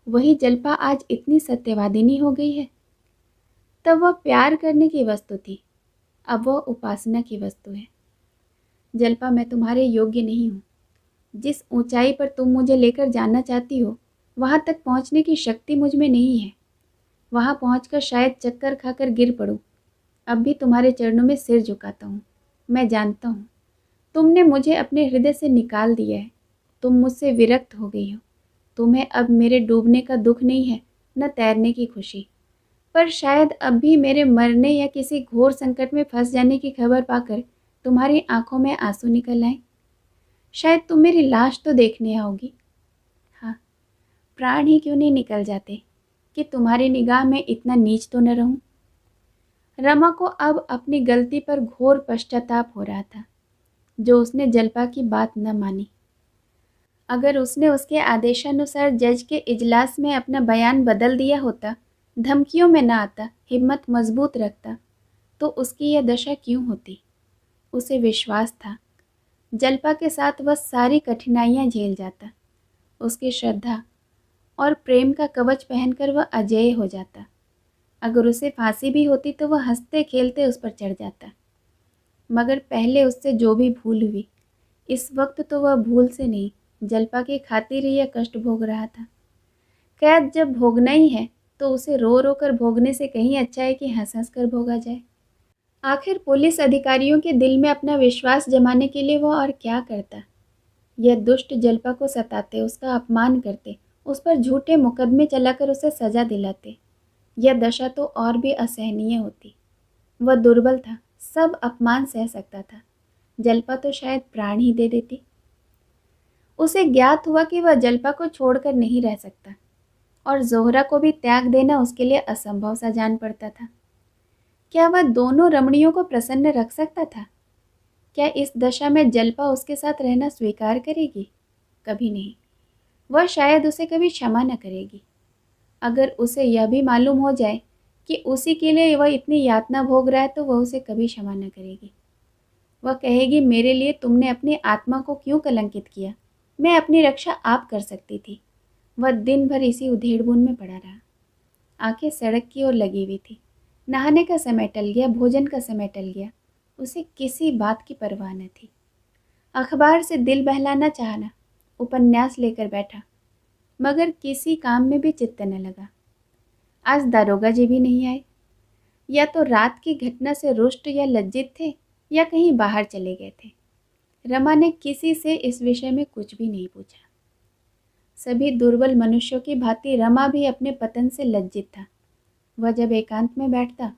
वही जलपा आज इतनी सत्यवादिनी हो गई है। तब वह प्यार करने की वस्तु थी, अब वह उपासना की वस्तु है। जलपा, मैं तुम्हारे योग्य नहीं हूँ। जिस ऊंचाई पर तुम मुझे लेकर जाना चाहती हो, वहाँ तक पहुँचने की शक्ति मुझ में नहीं है। वहाँ पहुँचकर शायद चक्कर खाकर गिर पड़ूँ। अब भी तुम्हारे चरणों में सिर झुकाता हूँ। मैं जानता हूँ तुमने मुझे अपने हृदय से निकाल दिया है। तुम मुझसे विरक्त हो गई हो। तुम्हें अब मेरे डूबने का दुख नहीं है, न तैरने की खुशी। पर शायद अब भी मेरे मरने या किसी घोर संकट में फंस जाने की खबर पाकर तुम्हारी आंखों में आंसू निकल आए। शायद तुम मेरी लाश तो देखने आओगी। हाँ, प्राण ही क्यों नहीं निकल जाते कि तुम्हारी निगाह में इतना नीच तो न रहूं। रमा को अब अपनी गलती पर घोर पश्चाताप हो रहा था, जो उसने जलपा की बात न मानी। अगर उसने उसके आदेशानुसार जज के इजलास में अपना बयान बदल दिया होता, धमकियों में न आता, हिम्मत मजबूत रखता, तो उसकी यह दशा क्यों होती? उसे विश्वास था जलपा के साथ वह सारी कठिनाइयां झेल जाता। उसकी श्रद्धा और प्रेम का कवच पहनकर वह अजेय हो जाता। अगर उसे फांसी भी होती तो वह हंसते खेलते उस पर चढ़ जाता। मगर पहले उससे जो भी भूल हुई, इस वक्त तो वह भूल से नहीं, जलपा की खातिर ही यह कष्ट भोग रहा था। कैद जब भोगना ही है तो उसे रो रो कर भोगने से कहीं अच्छा है कि हंस हंस कर भोगा जाए। आखिर पुलिस अधिकारियों के दिल में अपना विश्वास जमाने के लिए वह और क्या करता? यह दुष्ट जलपा को सताते, उसका अपमान करते, उस पर झूठे मुकदमे चलाकर उसे सजा दिलाते। यह दशा तो और भी असहनीय होती। वह दुर्बल था, सब अपमान सह सकता था। जलपा तो शायद प्राण ही दे देती। उसे ज्ञात हुआ कि वह जलपा को छोड़कर नहीं रह सकता और जोहरा को भी त्याग देना उसके लिए असंभव सा जान पड़ता था। क्या वह दोनों रमणियों को प्रसन्न रख सकता था? क्या इस दशा में जलपा उसके साथ रहना स्वीकार करेगी? कभी नहीं। वह शायद उसे कभी क्षमा न करेगी। अगर उसे यह भी मालूम हो जाए कि उसी के लिए वह इतनी यातना भोग रहा है तो वह उसे कभी क्षमा न करेगी। वह कहेगी, मेरे लिए तुमने अपनी आत्मा को क्यों कलंकित किया? मैं अपनी रक्षा आप कर सकती थी। वह दिन भर इसी उधेड़बुन में पड़ा रहा। आंखें सड़क की ओर लगी हुई थी। नहाने का समय टल गया, भोजन का समय टल गया। उसे किसी बात की परवाह न थी। अखबार से दिल बहलाना चाहना, उपन्यास लेकर बैठा, मगर किसी काम में भी चित्त न लगा। आज दारोगा जी भी नहीं आए। या तो रात की घटना से रुष्ट या लज्जित थे या कहीं बाहर चले गए थे। रमा ने किसी से इस विषय में कुछ भी नहीं पूछा। सभी दुर्बल मनुष्यों की भांति रमा भी अपने पतन से लज्जित था। वह जब एकांत में बैठता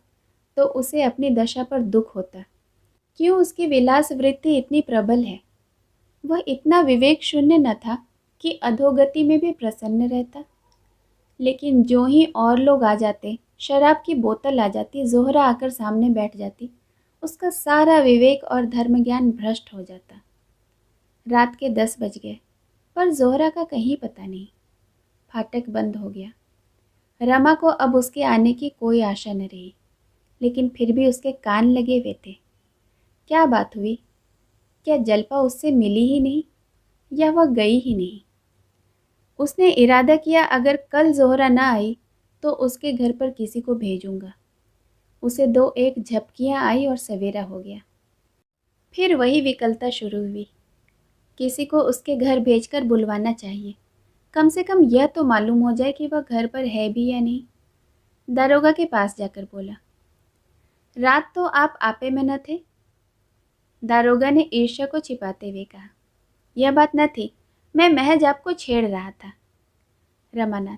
तो उसे अपनी दशा पर दुख होता। क्यों उसकी विलास वृत्ति इतनी प्रबल है? वह इतना विवेक शून्य न था कि अधोगति में भी प्रसन्न रहता, लेकिन जो ही और लोग आ जाते, शराब की बोतल आ जाती, जोहरा आकर सामने बैठ जाती, उसका सारा विवेक और धर्म ज्ञान भ्रष्ट हो जाता। रात के 10 बज गए, पर जोहरा का कहीं पता नहीं। फाटक बंद हो गया। रमा को अब उसके आने की कोई आशा न रही, लेकिन फिर भी उसके कान लगे हुए थे। क्या बात हुई? क्या जल्पा उससे मिली ही नहीं, या वह गई ही नहीं? उसने इरादा किया, अगर कल जोहरा न आई तो उसके घर पर किसी को भेजूंगा। उसे 2-1 झपकियां आई और सवेरा हो गया। फिर वही विकलता शुरू हुई। किसी को उसके घर भेजकर बुलवाना चाहिए, कम से कम यह तो मालूम हो जाए कि वह घर पर है भी या नहीं। दारोगा के पास जाकर बोला, रात तो आप आपे में न थे? दारोगा ने ईर्ष्या को छिपाते हुए कहा, यह बात न थी, मैं महज आपको छेड़ रहा था। रमानाथ,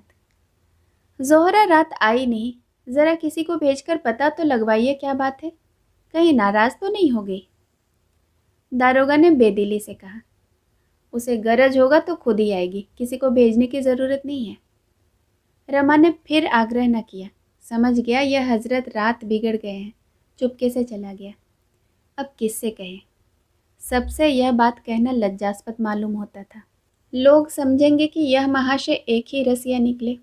जोहरा रात आई नहीं, जरा किसी को भेजकर पता तो लगवाइए क्या बात है, कहीं नाराज तो नहीं हो गई। दारोगा ने बेदिली से कहा, उसे गरज होगा तो खुद ही आएगी, किसी को भेजने की जरूरत नहीं है। रमा ने फिर आग्रह न किया, समझ गया यह हजरत रात बिगड़ गए हैं, चुपके से चला गया। अब किससे कहे? सबसे यह बात कहना लज्जास्पद मालूम होता था। लोग समझेंगे कि यह महाशय एक ही रसिया निकले।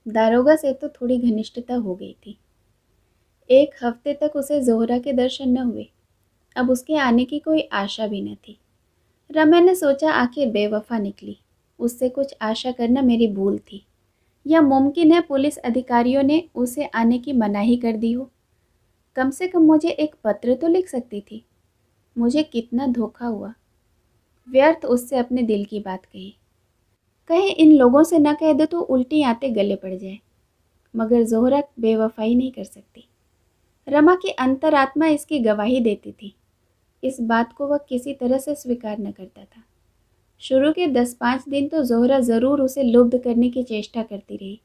दारोगा से तो थोड़ी घनिष्ठता हो गई थी। 1 हफ्ते तक उसे जोहरा के दर्शन न हुए, अब उसके आने की कोई आशा भी न थी। रमा ने सोचा, आखिर बेवफा निकली, उससे कुछ आशा करना मेरी भूल थी, या मुमकिन है पुलिस अधिकारियों ने उसे आने की मनाही कर दी हो। कम से कम मुझे एक पत्र तो लिख सकती थी। मुझे कितना धोखा हुआ। व्यर्थ उससे अपने दिल की बात कही। कहे इन लोगों से न कह दो तो उल्टी आते गले पड़ जाए, मगर जोहरा बेवफाई नहीं कर सकती। रमा की अंतरात्मा इसकी गवाही देती थी। इस बात को वह किसी तरह से स्वीकार न करता था। शुरू के 10-5 दिन तो जोहरा ज़रूर उसे लुब्ध करने की चेष्टा करती रही,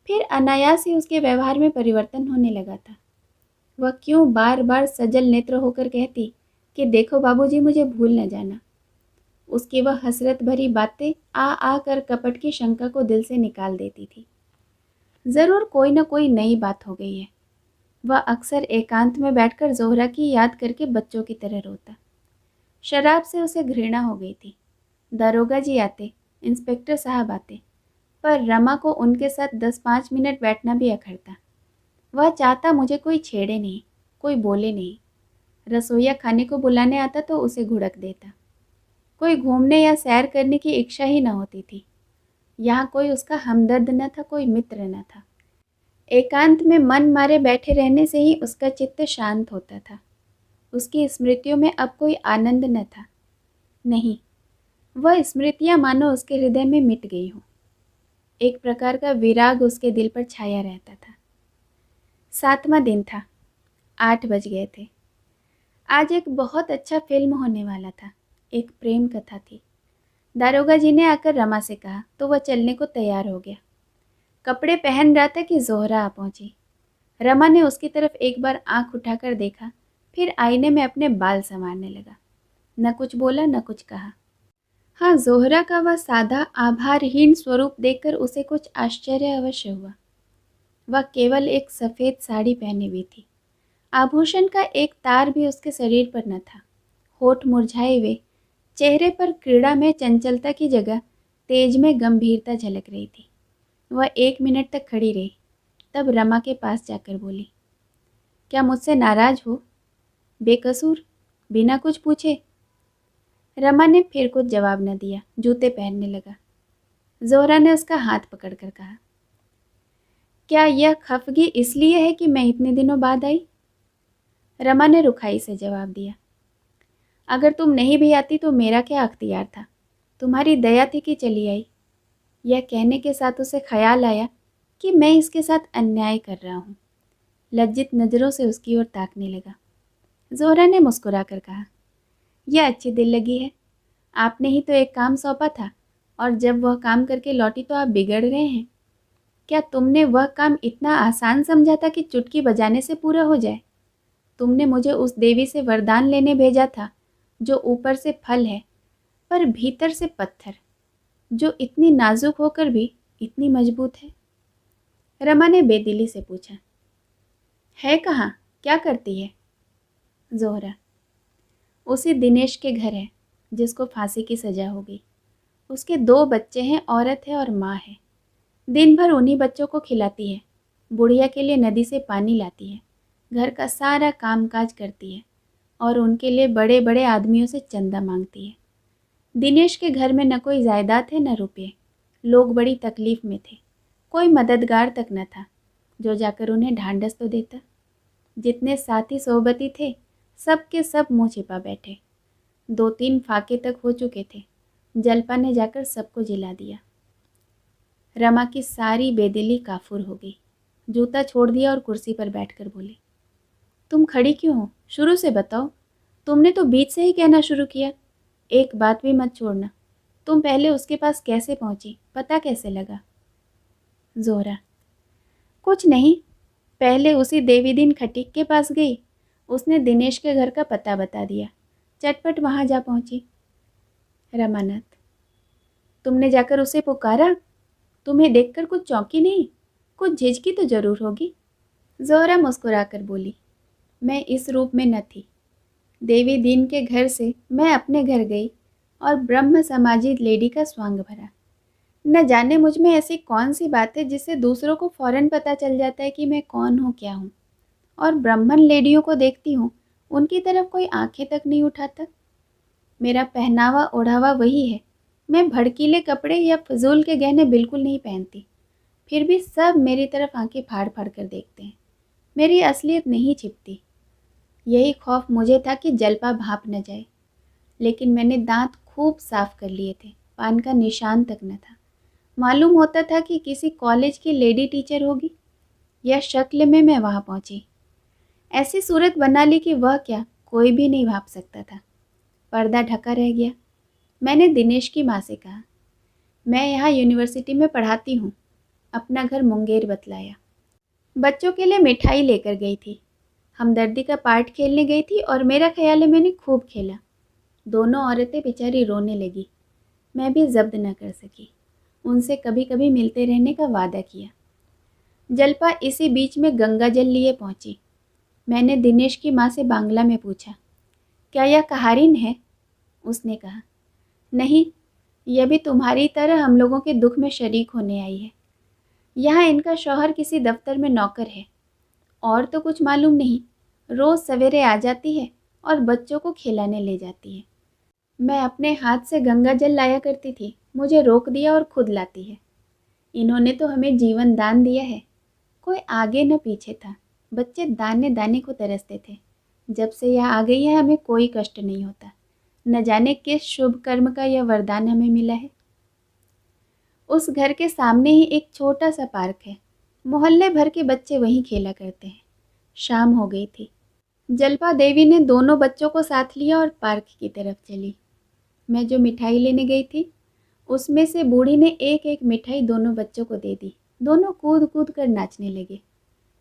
फिर अनायास ही उसके व्यवहार में परिवर्तन होने लगा था। वह क्यों बार बार सजल नेत्र होकर कहती कि देखो बाबूजी, मुझे भूल न जाना। उसकी वह हसरत भरी बातें आ कर कपट की शंका को दिल से निकाल देती थी। ज़रूर कोई न कोई नई बात हो गई है। वह अक्सर एकांत में बैठकर जोहरा की याद करके बच्चों की तरह रोता। शराब से उसे घृणा हो गई थी। दारोगा जी आते, इंस्पेक्टर साहब आते, पर रमा को उनके साथ 10-5 मिनट बैठना भी अखरता। वह चाहता मुझे कोई छेड़े नहीं, कोई बोले नहीं। रसोईया खाने को बुलाने आता तो उसे घुड़क देता। कोई घूमने या सैर करने की इच्छा ही न होती थी। यहाँ कोई उसका हमदर्द न था, कोई मित्र न था। एकांत में मन मारे बैठे रहने से ही उसका चित्त शांत होता था। उसकी स्मृतियों में अब कोई आनंद न था। नहीं, वह स्मृतियाँ मानो उसके हृदय में मिट गई हों। एक प्रकार का विराग उसके दिल पर छाया रहता था। 7वां दिन था। 8 बज गए थे। आज एक बहुत अच्छा फिल्म होने वाला था। एक प्रेम कथा थी। दारोगा जी ने आकर रमा से कहा तो वह चलने को तैयार हो गया। कपड़े पहन रहा था कि जोहरा आ पहुंची। रमा ने उसकी तरफ एक बार आंख उठाकर देखा, फिर आईने में अपने बाल संवारने लगा। न कुछ बोला, न कुछ कहा। हाँ, जोहरा का वह सादा आभारहीन स्वरूप देखकर उसे कुछ आश्चर्य अवश्य हुआ। वह केवल एक सफ़ेद साड़ी पहनी हुई थी। आभूषण का एक तार भी उसके शरीर पर न था। होठ मुरझाए हुए, चेहरे पर क्रीड़ा में चंचलता की जगह तेज में गंभीरता झलक रही थी। वह 1 मिनट तक खड़ी रही, तब रमा के पास जाकर बोली, क्या मुझसे नाराज हो? बेकसूर, बिना कुछ पूछे। रमा ने फिर कुछ जवाब न दिया, जूते पहनने लगा। जोहरा ने उसका हाथ पकड़कर कहा, क्या यह खफगी इसलिए है कि मैं इतने दिनों बाद आई? रमा ने रुखाई से जवाब दिया, अगर तुम नहीं भी आती तो मेरा क्या अख्तियार था, तुम्हारी दया थी कि चली आई। यह कहने के साथ उसे ख्याल आया कि मैं इसके साथ अन्याय कर रहा हूँ। लज्जित नज़रों से उसकी ओर ताकने लगा। जोहरा ने मुस्कुरा कर कहा, यह अच्छी दिल लगी है। आपने ही तो एक काम सौंपा था, और जब वह काम करके लौटी तो आप बिगड़ रहे हैं। क्या तुमने वह काम इतना आसान समझा था कि चुटकी बजाने से पूरा हो जाए? तुमने मुझे उस देवी से वरदान लेने भेजा था जो ऊपर से फल है, पर भीतर से पत्थर, जो इतनी नाजुक होकर भी इतनी मजबूत है। रमा ने बेदिली से पूछा, है कहाँ, क्या करती है? जोहरा, उसी दिनेश के घर है जिसको फांसी की सजा हो गई। उसके 2 बच्चे हैं, औरत है और माँ है। दिन भर उन्हीं बच्चों को खिलाती है, बुढ़िया के लिए नदी से पानी लाती है, घर का सारा काम काज करती है और उनके लिए बड़े बड़े आदमियों से चंदा मांगती है। दिनेश के घर में न कोई जायदाद है न रुपये। लोग बड़ी तकलीफ में थे, कोई मददगार तक न था जो जाकर उन्हें ढांढस तो देता। जितने साथी सोबती थे सब के सब मुँह छिपा बैठे। 2-3 फाके तक हो चुके थे। जलपा ने जाकर सबको जिला दिया। रमा की सारी बेदिली काफुर हो गई। जूता छोड़ दिया और कुर्सी पर बैठकर बोली, तुम खड़ी क्यों हो? शुरू से बताओ। तुमने तो बीच से ही कहना शुरू किया। एक बात भी मत छोड़ना। तुम पहले उसके पास कैसे पहुंची, पता कैसे लगा? जोहरा, कुछ नहीं, पहले उसी देवी दिन खटीक के पास गई। उसने दिनेश के घर का पता बता दिया, चटपट वहां जा पहुंची। रमानाथ, तुमने जाकर उसे पुकारा? तुम्हें देखकर कुछ चौंकी नहीं? कुछ झिझकी तो जरूर होगी। जोहरा मुस्कुराकर बोली, मैं इस रूप में न थी। देवी दीन के घर से मैं अपने घर गई और ब्रह्म समाजी लेडी का स्वांग भरा। न जाने मुझ में ऐसी कौन सी बात है जिससे दूसरों को फौरन पता चल जाता है कि मैं कौन हूँ, क्या हूँ। और ब्राह्मण लेडियों को देखती हूँ, उनकी तरफ कोई आंखें तक नहीं उठाता। मेरा पहनावा ओढ़ावा वही है। मैं भड़कीले कपड़े या फजूल के गहने बिल्कुल नहीं पहनती, फिर भी सब मेरी तरफ आंखें फाड़ फाड़ कर देखते हैं। मेरी असलियत नहीं छिपती। यही खौफ मुझे था कि जलपा भाप न जाए, लेकिन मैंने दांत खूब साफ कर लिए थे, पान का निशान तक न था। मालूम होता था कि किसी कॉलेज की लेडी टीचर होगी। यह शक्ल में मैं वहाँ पहुँची। ऐसी सूरत बना ली कि वह क्या कोई भी नहीं भाप सकता था। पर्दा ढका रह गया। मैंने दिनेश की माँ से कहा, मैं यहाँ यूनिवर्सिटी में पढ़ाती हूँ। अपना घर मुंगेर बतलाया। बच्चों के लिए मिठाई लेकर गई थी। हमदर्दी का पार्ट खेलने गई थी और मेरा ख्याल है मैंने खूब खेला। दोनों औरतें बेचारी रोने लगी। मैं भी जब्त न कर सकी। उनसे कभी कभी मिलते रहने का वादा किया। जलपा इसी बीच में गंगा जल लिए पहुंची। मैंने दिनेश की माँ से बांग्ला में पूछा, क्या यह कहारिन है? उसने कहा, नहीं, यह भी तुम्हारी तरह हम लोगों के दुख में शरीक होने आई है। यहाँ इनका शौहर किसी दफ्तर में नौकर है। और तो कुछ मालूम नहीं। रोज़ सवेरे आ जाती है और बच्चों को खिलाने ले जाती है। मैं अपने हाथ से गंगा जल लाया करती थी, मुझे रोक दिया और खुद लाती है। इन्होंने तो हमें जीवन दान दिया है। कोई आगे न पीछे था। बच्चे दाने दाने को तरसते थे। जब से यह आ गई है हमें कोई कष्ट नहीं होता। न जाने किस शुभ कर्म का यह वरदान हमें मिला है। उस घर के सामने ही एक छोटा सा पार्क है। मोहल्ले भर के बच्चे वहीं खेला करते हैं। शाम हो गई थी। जलपा देवी ने दोनों बच्चों को साथ लिया और पार्क की तरफ चली। मैं जो मिठाई लेने गई थी उसमें से बूढ़ी ने एक एक मिठाई दोनों बच्चों को दे दी। दोनों कूद कूद कर नाचने लगे।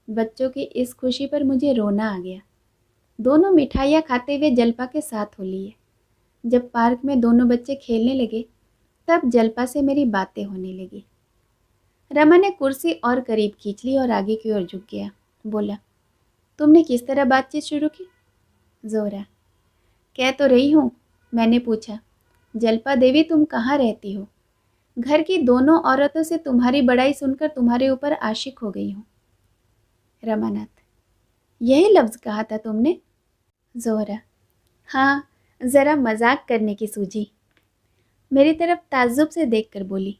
बच्चों की इस खुशी पर मुझे रोना आ गया। दोनों मिठाइयाँ खाते हुए जलपा के साथ हो लिए। जब पार्क में दोनों बच्चे खेलने लगे तब जलपा से मेरी बातें होने लगी। रमा ने कुर्सी और करीब खींच ली और आगे की ओर झुक गया। बोला, तुमने किस तरह बातचीत शुरू की? जोहरा, कह तो रही हूँ। मैंने पूछा, जलपा देवी तुम कहाँ रहती हो? घर की दोनों औरतों से तुम्हारी बड़ाई सुनकर तुम्हारे ऊपर आशिक हो गई हूँ। रमानाथ, यही लफ्ज़ कहा था तुमने? जोहरा, हाँ, ज़रा मजाक करने की सूझी। मेरी तरफ ताज्जुब से देखकर बोली,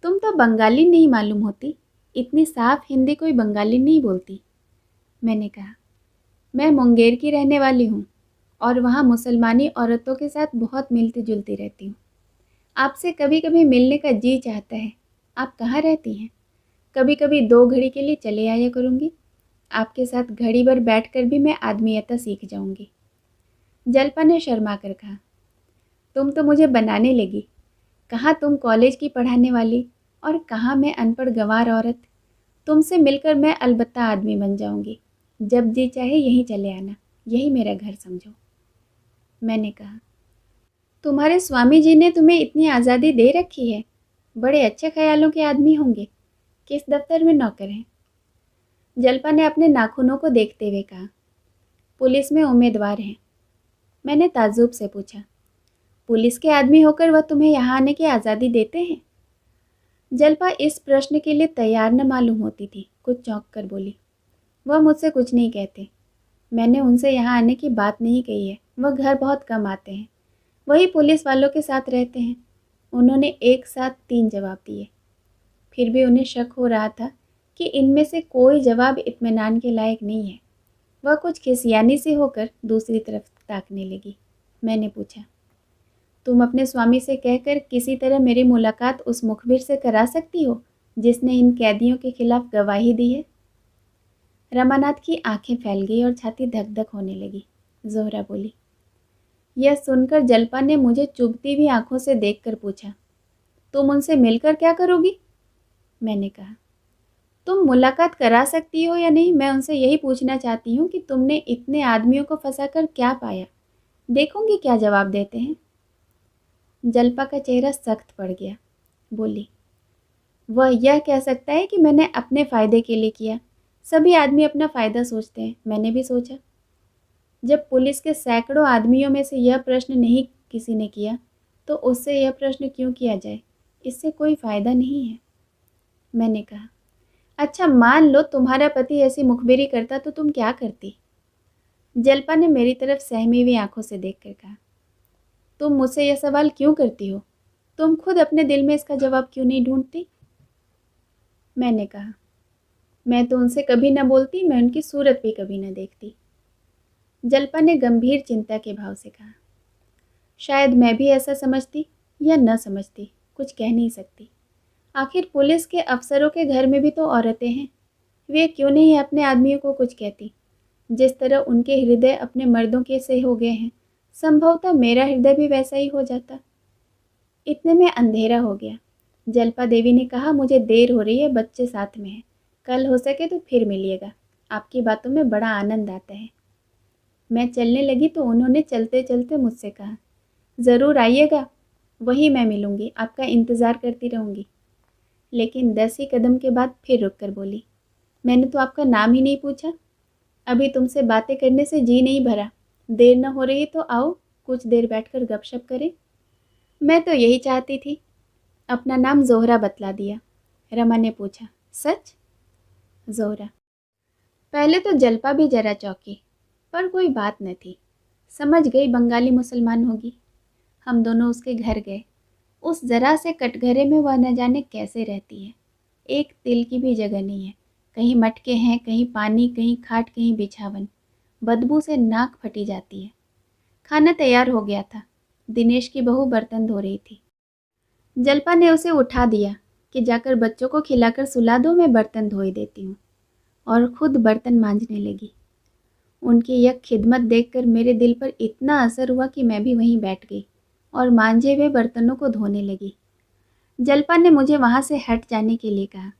तुम तो बंगाली नहीं मालूम होती। इतनी साफ हिंदी कोई बंगाली नहीं बोलती। मैंने कहा, मैं मुंगेर की रहने वाली हूँ और वहाँ मुसलमानी औरतों के साथ बहुत मिलती जुलती रहती हूँ। आपसे कभी कभी मिलने का जी चाहता है। आप कहाँ रहती हैं? कभी कभी 2 घड़ी के लिए चले आया करूँगी। आपके साथ घड़ी भर बैठकर भी मैं आदमियता सीख जाऊँगी। जलपा ने शर्मा कर कहा, तुम तो मुझे बनाने लगी। कहाँ तुम कॉलेज की पढ़ाने वाली और कहाँ मैं अनपढ़ गंवार औरत। तुमसे मिलकर मैं अलबत्ता आदमी बन जाऊँगी। जब जी चाहे यहीं चले आना, यही मेरा घर समझो। मैंने कहा, तुम्हारे स्वामी जी ने तुम्हें इतनी आज़ादी दे रखी है। बड़े अच्छे ख्यालों के आदमी होंगे। किस दफ्तर में नौकर हैं? जल्पा ने अपने नाखूनों को देखते हुए कहा। पुलिस में उम्मीदवार हैं। मैंने ताज्जुब से पूछा। पुलिस के आदमी होकर वह तुम्हें यहाँ आने की आज़ादी देते हैं? जल्पा इस प्रश्न के लिए तैयार न मालूम होती थी। कुछ चौंक कर बोली, वह मुझसे कुछ नहीं कहते। मैंने उनसे यहाँ आने की बात नहीं कही है। वह घर बहुत कम आते हैं, वही पुलिस वालों के साथ रहते हैं। उन्होंने एक साथ 3 जवाब दिए। फिर भी उन्हें शक हो रहा था कि इनमें से कोई जवाब इत्मीनान के लायक नहीं है। वह कुछ खिसियानी से होकर दूसरी तरफ ताकने लगी। मैंने पूछा, तुम अपने स्वामी से कहकर किसी तरह मेरी मुलाकात उस मुखबिर से करा सकती हो जिसने इन कैदियों के खिलाफ गवाही दी है? रमानाथ की आंखें फैल गई और छाती धक धक होने लगी। जोहरा बोली। यह सुनकर जल्पा ने मुझे चुभती हुई आंखों से देखकर पूछा, तुम उनसे मिलकर क्या करोगी? मैंने कहा, तुम मुलाकात करा सकती हो या नहीं, मैं उनसे यही पूछना चाहती हूँ कि तुमने इतने आदमियों को फंसाकर क्या पाया। देखूंगी क्या जवाब देते हैं। जल्पा का चेहरा सख्त पड़ गया। बोली, वह यह कह सकता है कि मैंने अपने फ़ायदे के लिए किया। सभी आदमी अपना फ़ायदा सोचते हैं, मैंने भी सोचा। जब पुलिस के सैकड़ों आदमियों में से यह प्रश्न नहीं किसी ने किया, तो उससे यह प्रश्न क्यों किया जाए? इससे कोई फ़ायदा नहीं है। मैंने कहा, अच्छा मान लो तुम्हारा पति ऐसी मुखबिरी करता तो तुम क्या करती? जल्पा ने मेरी तरफ सहमी हुई आंखों से देखकर कहा, तुम मुझसे यह सवाल क्यों करती हो? तुम खुद अपने दिल में इसका जवाब क्यों नहीं ढूंढती? मैंने कहा, मैं तो उनसे कभी न बोलती, मैं उनकी सूरत भी कभी न देखती। जल्पा ने गंभीर चिंता के भाव से कहा, शायद मैं भी ऐसा समझती या न समझती, कुछ कह नहीं सकती। आखिर पुलिस के अफसरों के घर में भी तो औरतें हैं। वे क्यों नहीं अपने आदमियों को कुछ कहती? जिस तरह उनके हृदय अपने मर्दों के से हो गए हैं, संभवतः मेरा हृदय भी वैसा ही हो जाता। इतने में अंधेरा हो गया। जल्पा देवी ने कहा, मुझे देर हो रही है, बच्चे साथ में हैं। कल हो सके तो फिर मिलिएगा। आपकी बातों में बड़ा आनंद आता है। मैं चलने लगी तो उन्होंने चलते चलते मुझसे कहा, ज़रूर आइएगा, वही मैं मिलूँगी, आपका इंतज़ार करती रहूँगी। लेकिन 10 ही कदम के बाद फिर रुक कर बोली, मैंने तो आपका नाम ही नहीं पूछा। अभी तुमसे बातें करने से जी नहीं भरा। देर न हो रही तो आओ, कुछ देर बैठकर गपशप करें। मैं तो यही चाहती थी। अपना नाम जोहरा बतला दिया। रमा ने पूछा, सच? जोहरा। पहले तो जल्पा भी जरा चौंकी, पर कोई बात न थी। समझ गई बंगाली मुसलमान होगी। हम दोनों उसके घर गए। उस जरा से कटघरे में वह न जाने कैसे रहती है। एक तिल की भी जगह नहीं है। कहीं मटके हैं, कहीं पानी, कहीं खाट, कहीं बिछावन। बदबू से नाक फटी जाती है। खाना तैयार हो गया था। दिनेश की बहू बर्तन धो रही थी। जल्पा ने उसे उठा दिया कि जाकर बच्चों को खिलाकर सुला दो, मैं बर्तन धोई देती हूँ, और खुद बर्तन मांजने लगी। उनकी यह खिदमत देखकर मेरे दिल पर इतना असर हुआ कि मैं भी वहीं बैठ गई और मांजे हुए बर्तनों को धोने लगी। जल्पा ने मुझे वहाँ से हट जाने के लिए कहा,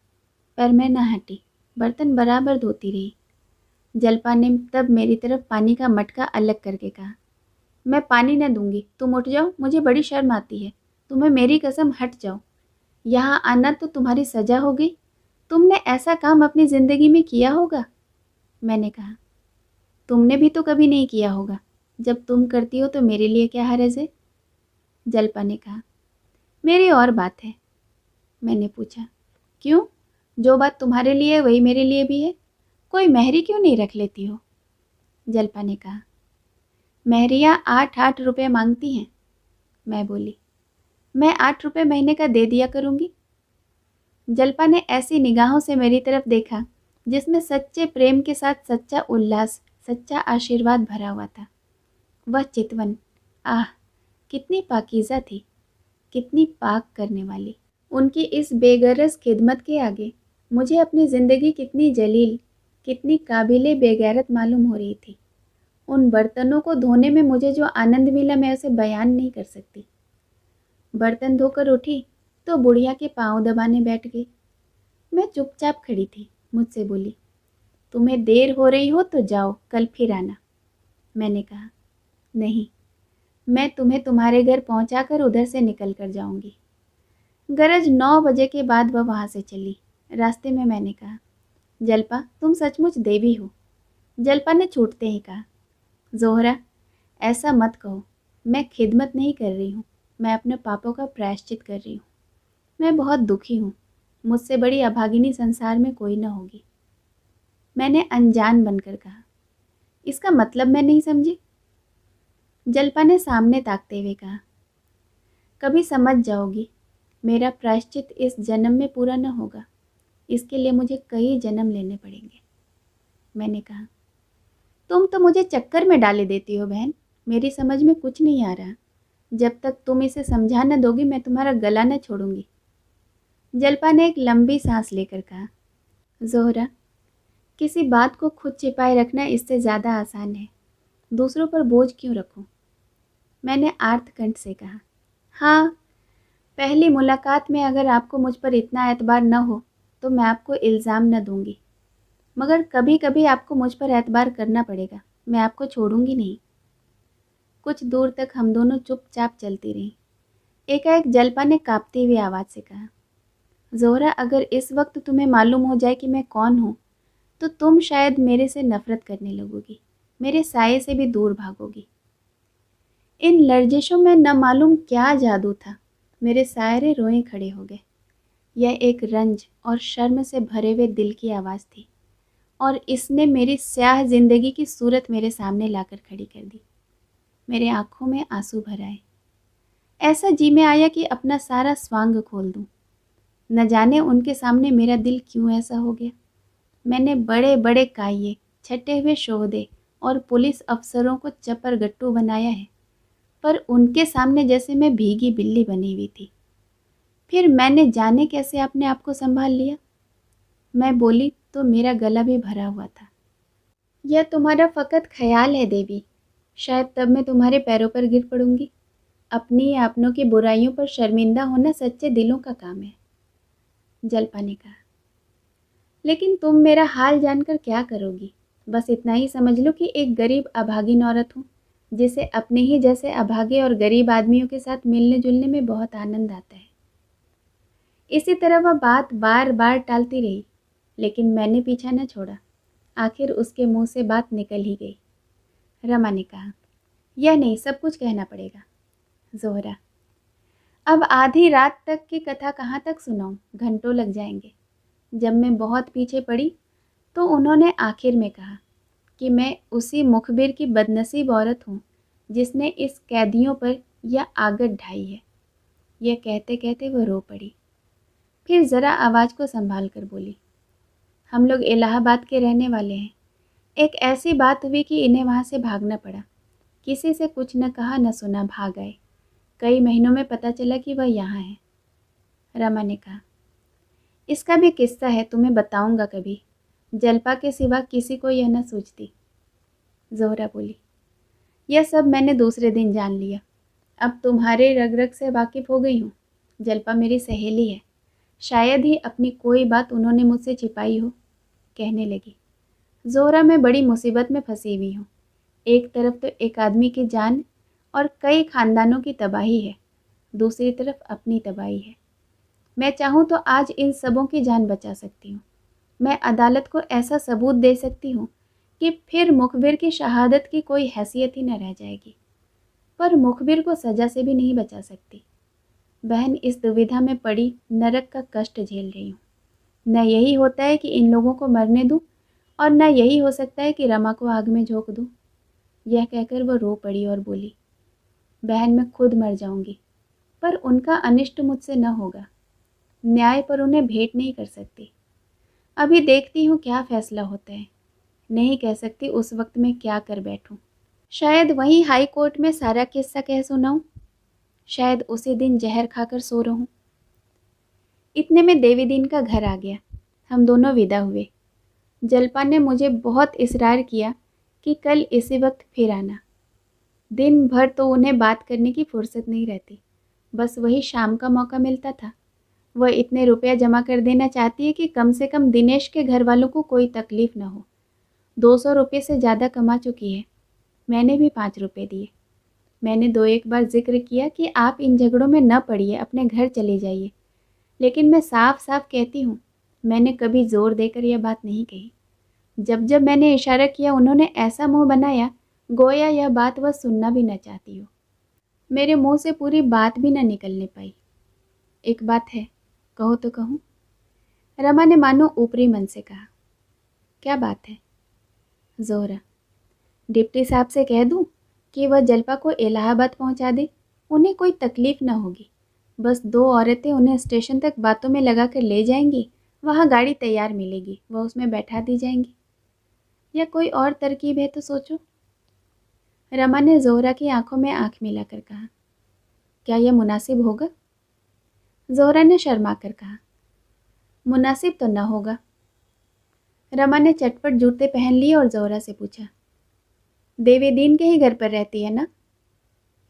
पर मैं न हटी, बर्तन बराबर धोती रही। जल्पा ने तब मेरी तरफ पानी का मटका अलग करके कहा, मैं पानी न दूंगी, तुम उठ जाओ, मुझे बड़ी शर्म आती है। तुम्हें मेरी कसम, हट जाओ। यहाँ आना तो तुम्हारी सजा हो गई। तुमने ऐसा काम अपनी ज़िंदगी में किया होगा? मैंने कहा, तुमने भी तो कभी नहीं किया होगा। जब तुम करती हो तो मेरे लिए क्या हर्ज है? जल्पा ने कहा, मेरी और बात है। मैंने पूछा, क्यों? जो बात तुम्हारे लिए है वही मेरे लिए भी है। कोई मेहरी क्यों नहीं रख लेती हो? जल्पा ने कहा, मेहरियाँ 8-8 रुपये मांगती हैं। मैं बोली, मैं 8 रुपये महीने का दे दिया करूँगी। जल्पा ने ऐसी निगाहों से मेरी तरफ देखा जिसमें सच्चे प्रेम के साथ सच्चा उल्लास, सच्चा आशीर्वाद भरा हुआ था। वह चितवन, आह कितनी पाकीज़ा थी, कितनी पाक करने वाली। उनकी इस बेगरज खिदमत के आगे मुझे अपनी ज़िंदगी कितनी जलील, कितनी काबिले बेगैरत मालूम हो रही थी। उन बर्तनों को धोने में मुझे जो आनंद मिला मैं उसे बयान नहीं कर सकती। बर्तन धोकर उठी तो बुढ़िया के पाँव दबाने बैठ गई। मैं चुपचाप खड़ी थी। मुझसे बोली, तुम्हें देर हो रही हो तो जाओ, कल फिर आना। मैंने कहा, नहीं, मैं तुम्हें तुम्हारे घर पहुंचाकर उधर से निकल कर जाऊंगी। गरज 9 बजे के बाद वह वहां से चली। रास्ते में मैंने कहा, जल्पा तुम सचमुच देवी हो। जल्पा ने छूटते ही कहा, जोहरा ऐसा मत कहो, मैं खिदमत नहीं कर रही हूँ, मैं अपने पापों का प्रायश्चित कर रही हूँ। मैं बहुत दुखी हूँ, मुझसे बड़ी अभागिनी संसार में कोई न होगी। मैंने अनजान बनकर कहा, इसका मतलब मैं नहीं समझी। जल्पा ने सामने ताकते हुए कहा, कभी समझ जाओगी, मेरा प्रायश्चित इस जन्म में पूरा न होगा, इसके लिए मुझे कई जन्म लेने पड़ेंगे। मैंने कहा, तुम तो मुझे चक्कर में डाले देती हो बहन, मेरी समझ में कुछ नहीं आ रहा। जब तक तुम इसे समझा न दोगी मैं तुम्हारा गला न छोड़ूंगी। जल्पा ने एक लंबी सांस लेकर कहा, जोहरा किसी बात को खुद छिपाए रखना इससे ज़्यादा आसान है, दूसरों पर बोझ क्यों रखूं। मैंने आर्तकंठ से कहा, हाँ, पहली मुलाकात में अगर आपको मुझ पर इतना एतबार न हो तो मैं आपको इल्ज़ाम न दूंगी, मगर कभी कभी आपको मुझ पर एतबार करना पड़ेगा, मैं आपको छोड़ूंगी नहीं। कुछ दूर तक हम दोनों चुपचाप चलती रहीं। एकाएक जल्पा ने कांपती हुई आवाज़ से कहा, जोहरा अगर इस वक्त तुम्हें मालूम हो जाए कि मैं कौन हूँ तो तुम शायद मेरे से नफरत करने लगोगी, मेरे साये से भी दूर भागोगी। इन लर्जिशों में न मालूम क्या जादू था, मेरे सारे रोए खड़े हो गए। यह एक रंज और शर्म से भरे हुए दिल की आवाज़ थी और इसने मेरी स्याह जिंदगी की सूरत मेरे सामने लाकर खड़ी कर दी। मेरे आंखों में आंसू भर आए। ऐसा जी में आया कि अपना सारा स्वांग खोल दूं। न जाने उनके सामने मेरा दिल क्यों ऐसा हो गया। मैंने बड़े बड़े काये, छटे हुए शोहदे और पुलिस अफसरों को चपर गट्टू बनाया है, पर उनके सामने जैसे मैं भीगी बिल्ली बनी हुई थी। फिर मैंने जाने कैसे अपने आप को संभाल लिया। मैं बोली तो मेरा गला भी भरा हुआ था, यह तुम्हारा फ़कत ख्याल है देवी, शायद तब मैं तुम्हारे पैरों पर गिर पड़ूंगी। अपनी या अपनों की बुराइयों पर शर्मिंदा होना सच्चे दिलों का काम है। जल्पा ने कहा, लेकिन तुम मेरा हाल जानकर क्या करोगी। बस इतना ही समझ लो कि एक गरीब अभागिन औरत हूँ, जिसे अपने ही जैसे अभागे और गरीब आदमियों के साथ मिलने जुलने में बहुत आनंद आता है। इसी तरह वह बात बार बार टालती रही, लेकिन मैंने पीछा न छोड़ा। आखिर उसके मुंह से बात निकल ही गई। रमा ने कहा, यह नहीं, सब कुछ कहना पड़ेगा। जोहरा, अब आधी रात तक की कथा कहाँ तक सुनाऊं, घंटों लग जाएंगे। जब मैं बहुत पीछे पड़ी तो उन्होंने आखिर में कहा कि मैं उसी मुखबिर की बदनसीब औरत हूँ जिसने इस कैदियों पर यह आगत ढाई है। यह कहते कहते वह रो पड़ी। फिर ज़रा आवाज़ को संभाल कर बोली, हम लोग इलाहाबाद के रहने वाले हैं। एक ऐसी बात हुई कि इन्हें वहाँ से भागना पड़ा। किसी से कुछ न कहा न सुना, भाग आए। कई महीनों में पता चला कि वह यहाँ है। रमा ने कहा, इसका भी किस्सा है, तुम्हें बताऊंगा कभी। जल्पा के सिवा किसी को यह न सूझती। जोहरा बोली, यह सब मैंने दूसरे दिन जान लिया। अब तुम्हारे रग रग से वाकिफ़ हो गई हूँ। जल्पा मेरी सहेली है, शायद ही अपनी कोई बात उन्होंने मुझसे छिपाई हो। कहने लगी, जोहरा मैं बड़ी मुसीबत में फंसी हुई हूँ। एक तरफ तो एक आदमी की जान और कई खानदानों की तबाही है, दूसरी तरफ अपनी तबाही है। मैं चाहूँ तो आज इन सबों की जान बचा सकती हूँ। मैं अदालत को ऐसा सबूत दे सकती हूँ कि फिर मुखबिर की शहादत की कोई हैसियत ही न रह जाएगी, पर मुखबिर को सज़ा से भी नहीं बचा सकती। बहन, इस दुविधा में पड़ी नरक का कष्ट झेल रही हूँ। न यही होता है कि इन लोगों को मरने दूँ और न यही हो सकता है कि रमा को आग में झोंक दूँ। यह कहकर वह रो पड़ी और बोली, बहन मैं खुद मर जाऊंगी, पर उनका अनिष्ट मुझसे न होगा। न्याय पर उन्हें भेंट नहीं कर सकती। अभी देखती हूँ क्या फैसला होता है। नहीं कह सकती उस वक्त मैं क्या कर बैठूं। शायद वहीं हाई कोर्ट में सारा किस्सा कह सुनाऊं, शायद उसी दिन जहर खाकर सो रहूं। इतने में देवी दीन का घर आ गया। हम दोनों विदा हुए। जल्पा ने मुझे बहुत इसरार किया कि कल इसी वक्त फिर आना। दिन भर तो उन्हें बात करने की फुर्सत नहीं रहती, बस वही शाम का मौका मिलता था। वह इतने रुपया जमा कर देना चाहती है कि कम से कम दिनेश के घर वालों को कोई तकलीफ न हो। 200 रुपये से ज़्यादा कमा चुकी है। मैंने भी 5 रुपये दिए। मैंने दो एक बार जिक्र किया कि आप इन झगड़ों में न पड़िए, अपने घर चले जाइए, लेकिन मैं साफ साफ कहती हूँ, मैंने कभी जोर देकर यह बात नहीं कही। जब जब मैंने इशारा किया उन्होंने ऐसा मुंह बनाया गोया यह बात वह सुनना भी न चाहती हो। मेरे मुंह से पूरी बात भी न निकलने पाई। एक बात है, कहो तो कहूँ? रमा ने मानो ऊपरी मन से कहा। क्या बात है? जोहरा, डिप्टी साहब से कह दूँ कि वह जलपा को इलाहाबाद पहुंचा दे, उन्हें कोई तकलीफ न होगी। बस दो औरतें उन्हें स्टेशन तक बातों में लगा कर ले जाएंगी, वहाँ गाड़ी तैयार मिलेगी, वह उसमें बैठा दी जाएंगी। या कोई और तरकीब है तो सोचो। रमा ने जोहरा की आंखों में आंख मिलाकर कहा। क्या यह मुनासिब होगा? जोहरा ने शर्मा कर कहा। मुनासिब तो न होगा। रमा ने चटपट जूते पहन लिए और जोहरा से पूछा, देवी दीन के ही घर पर रहती है ना?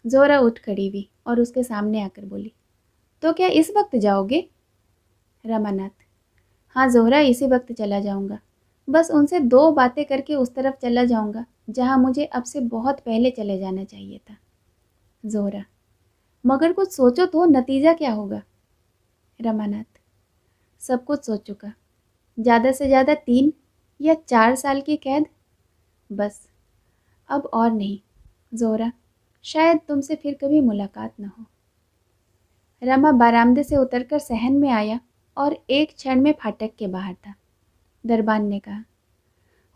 जोहरा उठ खड़ी हुई और उसके सामने आकर बोली, तो क्या इस वक्त जाओगे? रमानाथ, हाँ जोहरा, इसी वक्त चला जाऊंगा। बस उनसे दो बातें करके उस तरफ चला जाऊंगा जहां मुझे अब से बहुत पहले चले जाना चाहिए था। जोहरा, मगर कुछ सोचो तो, नतीजा क्या होगा? रमानाथ, सब कुछ सोच चुका। ज़्यादा से ज़्यादा 3 या 4 साल की कैद, बस, अब और नहीं। जोहरा, शायद तुमसे फिर कभी मुलाकात न हो। रमा बारामदे से उतरकर सहन में आया और एक क्षण में फाटक के बाहर था। दरबान ने कहा,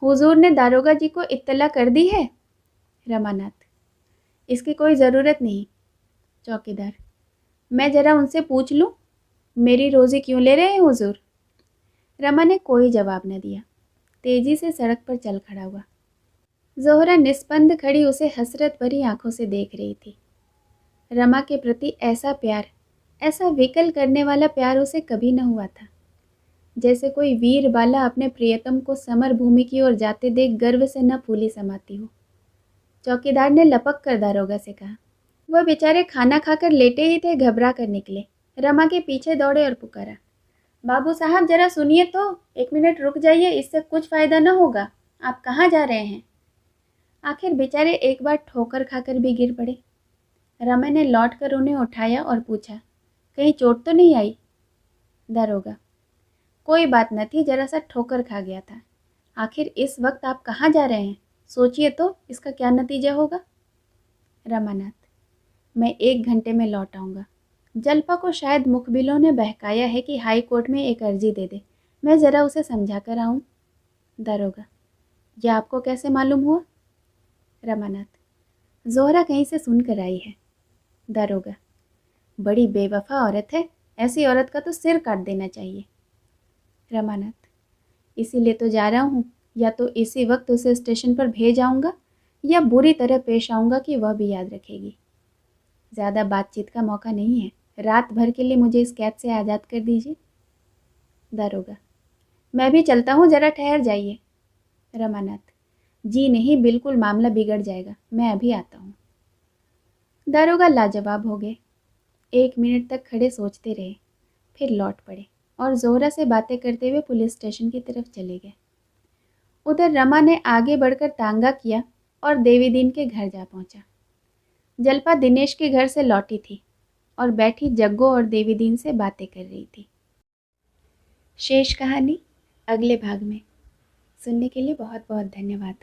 हुजूर ने दारोगा जी को इत्तला कर दी है? रमानाथ, इसकी कोई ज़रूरत नहीं। चौकीदार, मैं ज़रा उनसे पूछ लूँ, मेरी रोज़ी क्यों ले रहे हैं हुजूर? रमा ने कोई जवाब न दिया, तेजी से सड़क पर चल खड़ा हुआ। जोहरा निस्पंद खड़ी उसे हसरत भरी आंखों से देख रही थी। रमा के प्रति ऐसा प्यार, ऐसा विकल करने वाला प्यार उसे कभी न हुआ था। जैसे कोई वीर बाला अपने प्रियतम को समर भूमि की ओर जाते देख गर्व से न फूली समाती हो। चौकीदार ने लपक कर दारोगा से कहा। वह बेचारे खाना खाकर लेटे ही थे, घबरा कर निकले। रमा के पीछे दौड़े और पुकारा, बाबू साहब जरा सुनिए तो, 1 मिनट रुक जाइए, इससे कुछ फ़ायदा न होगा। आप कहाँ जा रहे हैं? आखिर बेचारे एक बार ठोकर खाकर भी गिर पड़े। रमा ने लौट कर उन्हें उठाया और पूछा, कहीं चोट तो नहीं आई? दारोगा, कोई बात न थी, जरा सा ठोकर खा गया था। आखिर इस वक्त आप कहाँ जा रहे हैं? सोचिए तो, इसका क्या नतीजा होगा? रमानाथ, मैं 1 घंटे में लौट आऊँगा। जलपा को शायद मुखबिलों ने बहकाया है कि हाई कोर्ट में एक अर्जी दे दे, मैं ज़रा उसे समझा कर आऊँ। दारोगा, यह आपको कैसे मालूम हुआ? रमानाथ, जोहरा कहीं से सुन कर आई है। दारोगा, बड़ी बेवफा औरत है, ऐसी औरत का तो सिर काट देना चाहिए। रमानाथ, इसीलिए तो जा रहा हूँ, या तो इसी वक्त उसे स्टेशन पर भेज आऊँगा या बुरी तरह पेश आऊँगा कि वह भी याद रखेगी। ज़्यादा बातचीत का मौका नहीं है, रात भर के लिए मुझे इस कैद से आज़ाद कर दीजिए। दारोगा, मैं भी चलता हूँ, ज़रा ठहर जाइए। रमानाथ, जी नहीं, बिल्कुल मामला बिगड़ जाएगा, मैं अभी आता हूँ। दारोगा लाजवाब हो गए। 1 मिनट तक खड़े सोचते रहे, फिर लौट पड़े और जोहरा से बातें करते हुए पुलिस स्टेशन की तरफ चले गए। उधर रमा ने आगे बढ़कर तांगा किया और देवीदीन के घर जा पहुंचा। जलपा दिनेश के घर से लौटी थी और बैठी जग्गो और देवीदीन से बातें कर रही थी। शेष कहानी अगले भाग में। सुनने के लिए बहुत बहुत धन्यवाद।